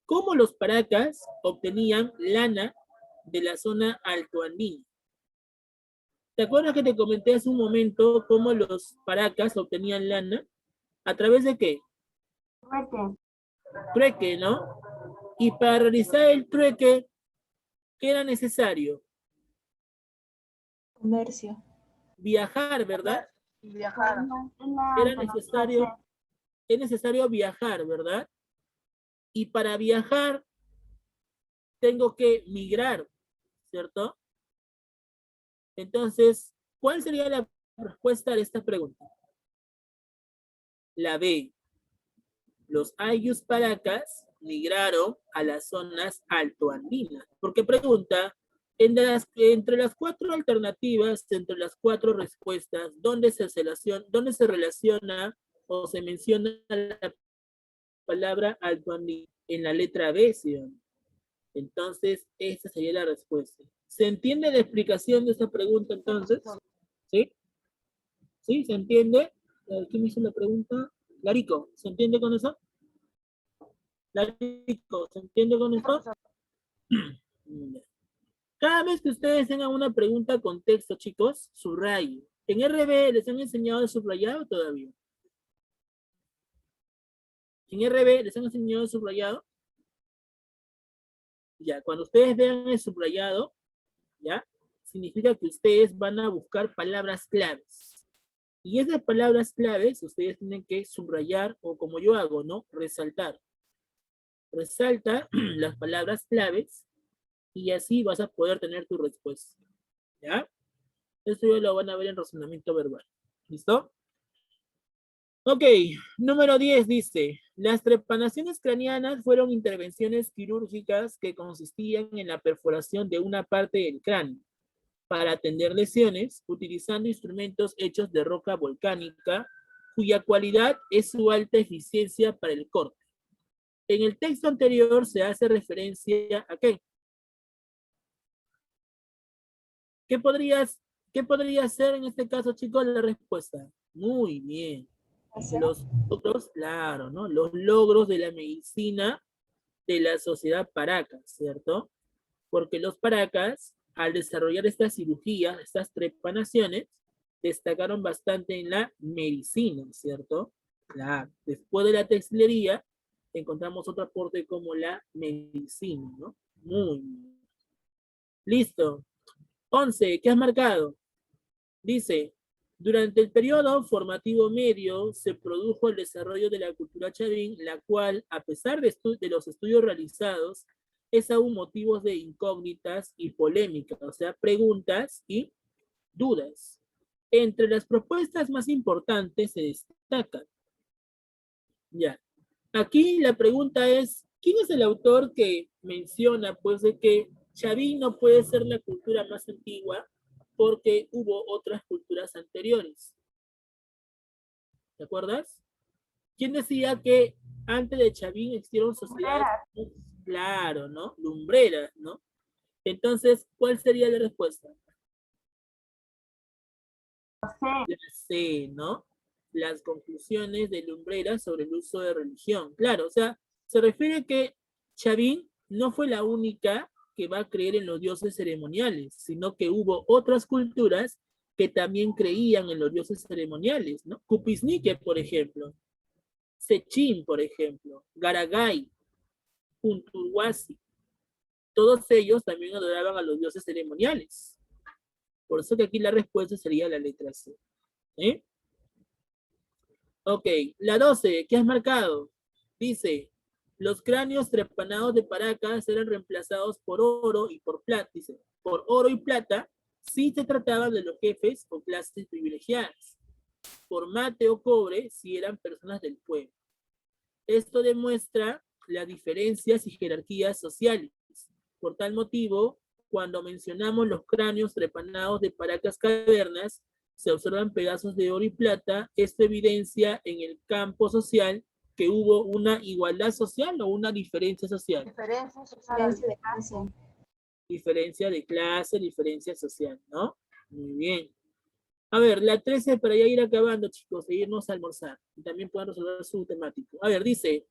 A: ¿cómo los Paracas obtenían lana de la zona altoandina? ¿Te acuerdas que te comenté hace un momento cómo los Paracas obtenían lana? ¿A través de qué? Trueque, ¿no? Y para realizar el trueque, ¿qué era necesario?
F: Comercio.
A: Viajar, ¿verdad?
B: Viajar.
A: Es necesario viajar, ¿verdad? Y para viajar, tengo que migrar, ¿cierto? Entonces, ¿cuál sería la respuesta a esta pregunta? La B. Los Ayllus Paracas migraron a las zonas altoandinas. Porque pregunta, entre las cuatro alternativas, entre las cuatro respuestas, ¿dónde se relaciona o se menciona la palabra altoandino? En la letra B, ¿sí? Entonces, esa sería la respuesta. ¿Se entiende la explicación de esta pregunta entonces? ¿Sí? ¿Sí? ¿Se entiende? ¿Quién me hizo la pregunta? Larico, ¿se entiende con eso? Larico, ¿se entiende con eso? Cada vez que ustedes tengan una pregunta con texto, chicos, subrayen. ¿En RB les han enseñado el subrayado todavía? ¿En RB les han enseñado el subrayado? Ya, cuando ustedes vean el subrayado, ¿ya? Significa que ustedes van a buscar palabras claves. Y esas palabras claves ustedes tienen que subrayar o como yo hago, ¿no? Resaltar. Resalta las palabras claves y así vas a poder tener tu respuesta. ¿Ya? Esto ya lo van a ver en razonamiento verbal. ¿Listo? Ok, número 10 dice, las trepanaciones craneanas fueron intervenciones quirúrgicas que consistían en la perforación de una parte del cráneo para atender lesiones utilizando instrumentos hechos de roca volcánica cuya cualidad es su alta eficiencia para el corte. En el texto anterior se hace referencia a ¿qué? ¿Qué podría ser en este caso, chicos, la respuesta? Muy bien. Los logros, claro, ¿no? Los logros de la medicina de la sociedad Paracas, ¿cierto? Porque los Paracas, al desarrollar estas cirugías, estas trepanaciones, destacaron bastante en la medicina, ¿cierto? Claro. Después de la textilería, encontramos otro aporte como la medicina, ¿no? Muy bien. Listo. 11, ¿qué has marcado? Dice, durante el periodo formativo medio se produjo el desarrollo de la cultura chavín, la cual, a pesar de los estudios realizados, es aún motivo de incógnitas y polémicas, o sea, preguntas y dudas. Entre las propuestas más importantes se destacan. Ya. Aquí la pregunta es, ¿quién es el autor que menciona, pues, de que Chavín no puede ser la cultura más antigua porque hubo otras culturas anteriores? ¿Te acuerdas? ¿Quién decía que antes de Chavín existieron sociedades? Claro, ¿no? Lumbreras, ¿no? Entonces, ¿cuál sería la respuesta? La C, ¿no? Las conclusiones de Lumbreras sobre el uso de religión. Claro, o sea, se refiere que Chavín no fue la única que va a creer en los dioses ceremoniales, sino que hubo otras culturas que también creían en los dioses ceremoniales, ¿no? Cupisnique, por ejemplo, Sechín, por ejemplo, Garagay, Punturhuasi, todos ellos también adoraban a los dioses ceremoniales. Por eso que aquí la respuesta sería la letra C. ¿Eh? Ok, la 12, ¿qué has marcado? Dice, los cráneos trepanados de Paracas eran reemplazados por oro y por plata, dice, por oro y plata, si se trataban de los jefes o clases privilegiadas, por mate o cobre si eran personas del pueblo. Esto demuestra las diferencias y jerarquías sociales. Por tal motivo, cuando mencionamos los cráneos trepanados de Paracas cavernas, se observan pedazos de oro y plata. Esto evidencia en el campo social que hubo una igualdad social o una diferencia social.
B: Diferencia social.
A: Diferencia de clase, diferencia social, ¿no? Muy bien. A ver, la 13 para ya ir acabando, chicos, e irnos a almorzar. Y también puedan resolver su temático. A ver, dice,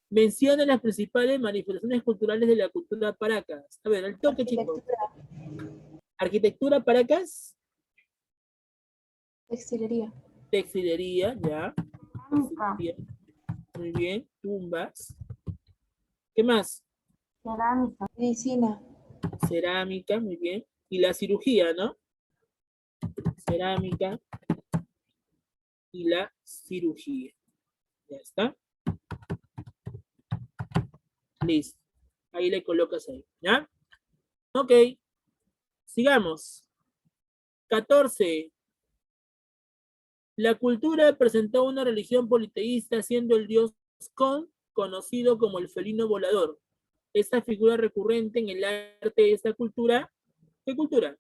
A: menciona las principales manifestaciones culturales de la cultura Paracas. A ver, el toque, chicos. Arquitectura Paracas.
F: Textilería.
A: Textilería, ya. Textilería. Muy bien. Tumbas. ¿Qué más?
B: Cerámica.
F: Medicina.
A: Cerámica, muy bien. Y la cirugía, ¿no? Cerámica y la cirugía. Ya está. Listo. Ahí le colocas ahí, ¿ya? Ok. Sigamos. 14. La cultura presentó una religión politeísta, siendo el dios Con conocido como el felino volador. Esta figura recurrente en el arte de esta cultura. ¿Qué cultura?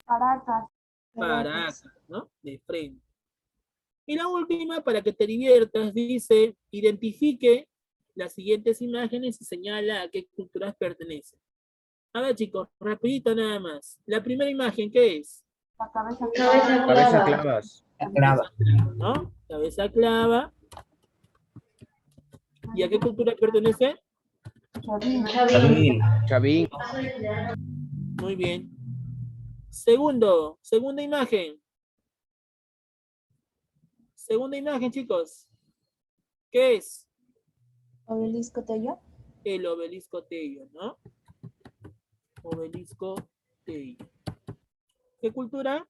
B: Caracas.
A: Paracas, ¿no? De frente. Y la última, para que te diviertas, dice, identifique las siguientes imágenes y señala a qué culturas pertenecen. A ver, chicos, rapidito nada más. La primera imagen, ¿qué es?
B: La cabeza.
C: Cabeza clavas.
A: ¿No? Cabeza clava. ¿Y a qué cultura pertenece?
C: Chavín.
A: Muy bien. Segunda imagen. Segunda imagen, chicos. ¿Qué es?
F: Obelisco Tello.
A: El obelisco Tello, ¿no? Obelisco Tello. ¿Qué cultura?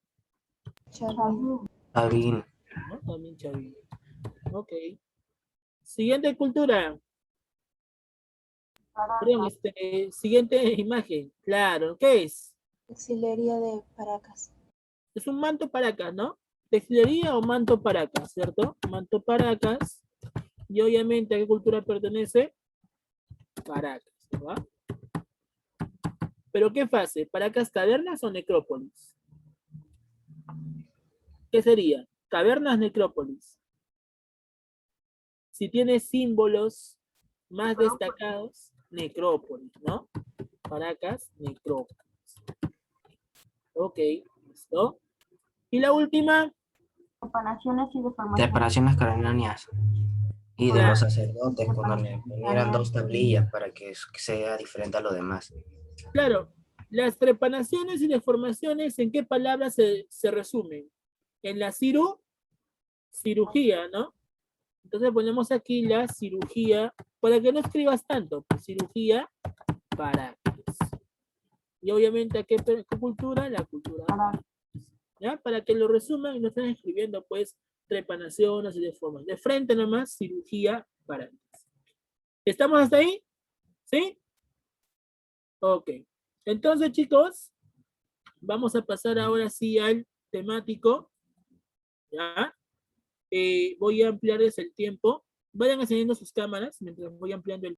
F: Chavín.
A: ¿No? También Chavín. Ok. Siguiente cultura. Perdón, siguiente imagen. Claro, ¿qué es?
F: Auxiliaría de Paracas.
A: Es un manto Paracas, ¿no? Textilería o manto Paracas, ¿cierto? Manto Paracas. Y obviamente, ¿a qué cultura pertenece? Paracas, ¿verdad? ¿Pero qué fase? ¿Paracas cavernas o necrópolis? ¿Qué sería? Cavernas, necrópolis. Si tiene símbolos más destacados, necrópolis, ¿no? Paracas, necrópolis. Ok, listo. Y la última,
B: Preparaciones y deformaciones.
G: Preparaciones craneanas y de
A: Claro.
G: los sacerdotes cuando le ponían dos tablillas para que sea diferente a lo demás.
A: claro, las trepanaciones y deformaciones, ¿en qué palabras se resumen? En la cirugía, ¿no? Entonces ponemos aquí la cirugía, para que no escribas tanto, pues, cirugía Paracas. Y obviamente, ¿a qué cultura? La cultura Paracas. ¿Ya? Para que lo resuman y no estén escribiendo, pues, trepanaciones y deformaciones. De frente nomás, cirugía Paracas. ¿Estamos hasta ahí? ¿Sí? Ok. Entonces, chicos, vamos a pasar ahora sí al temático. ¿Ya? Voy a ampliarles el tiempo. Vayan encendiendo sus cámaras mientras voy ampliando el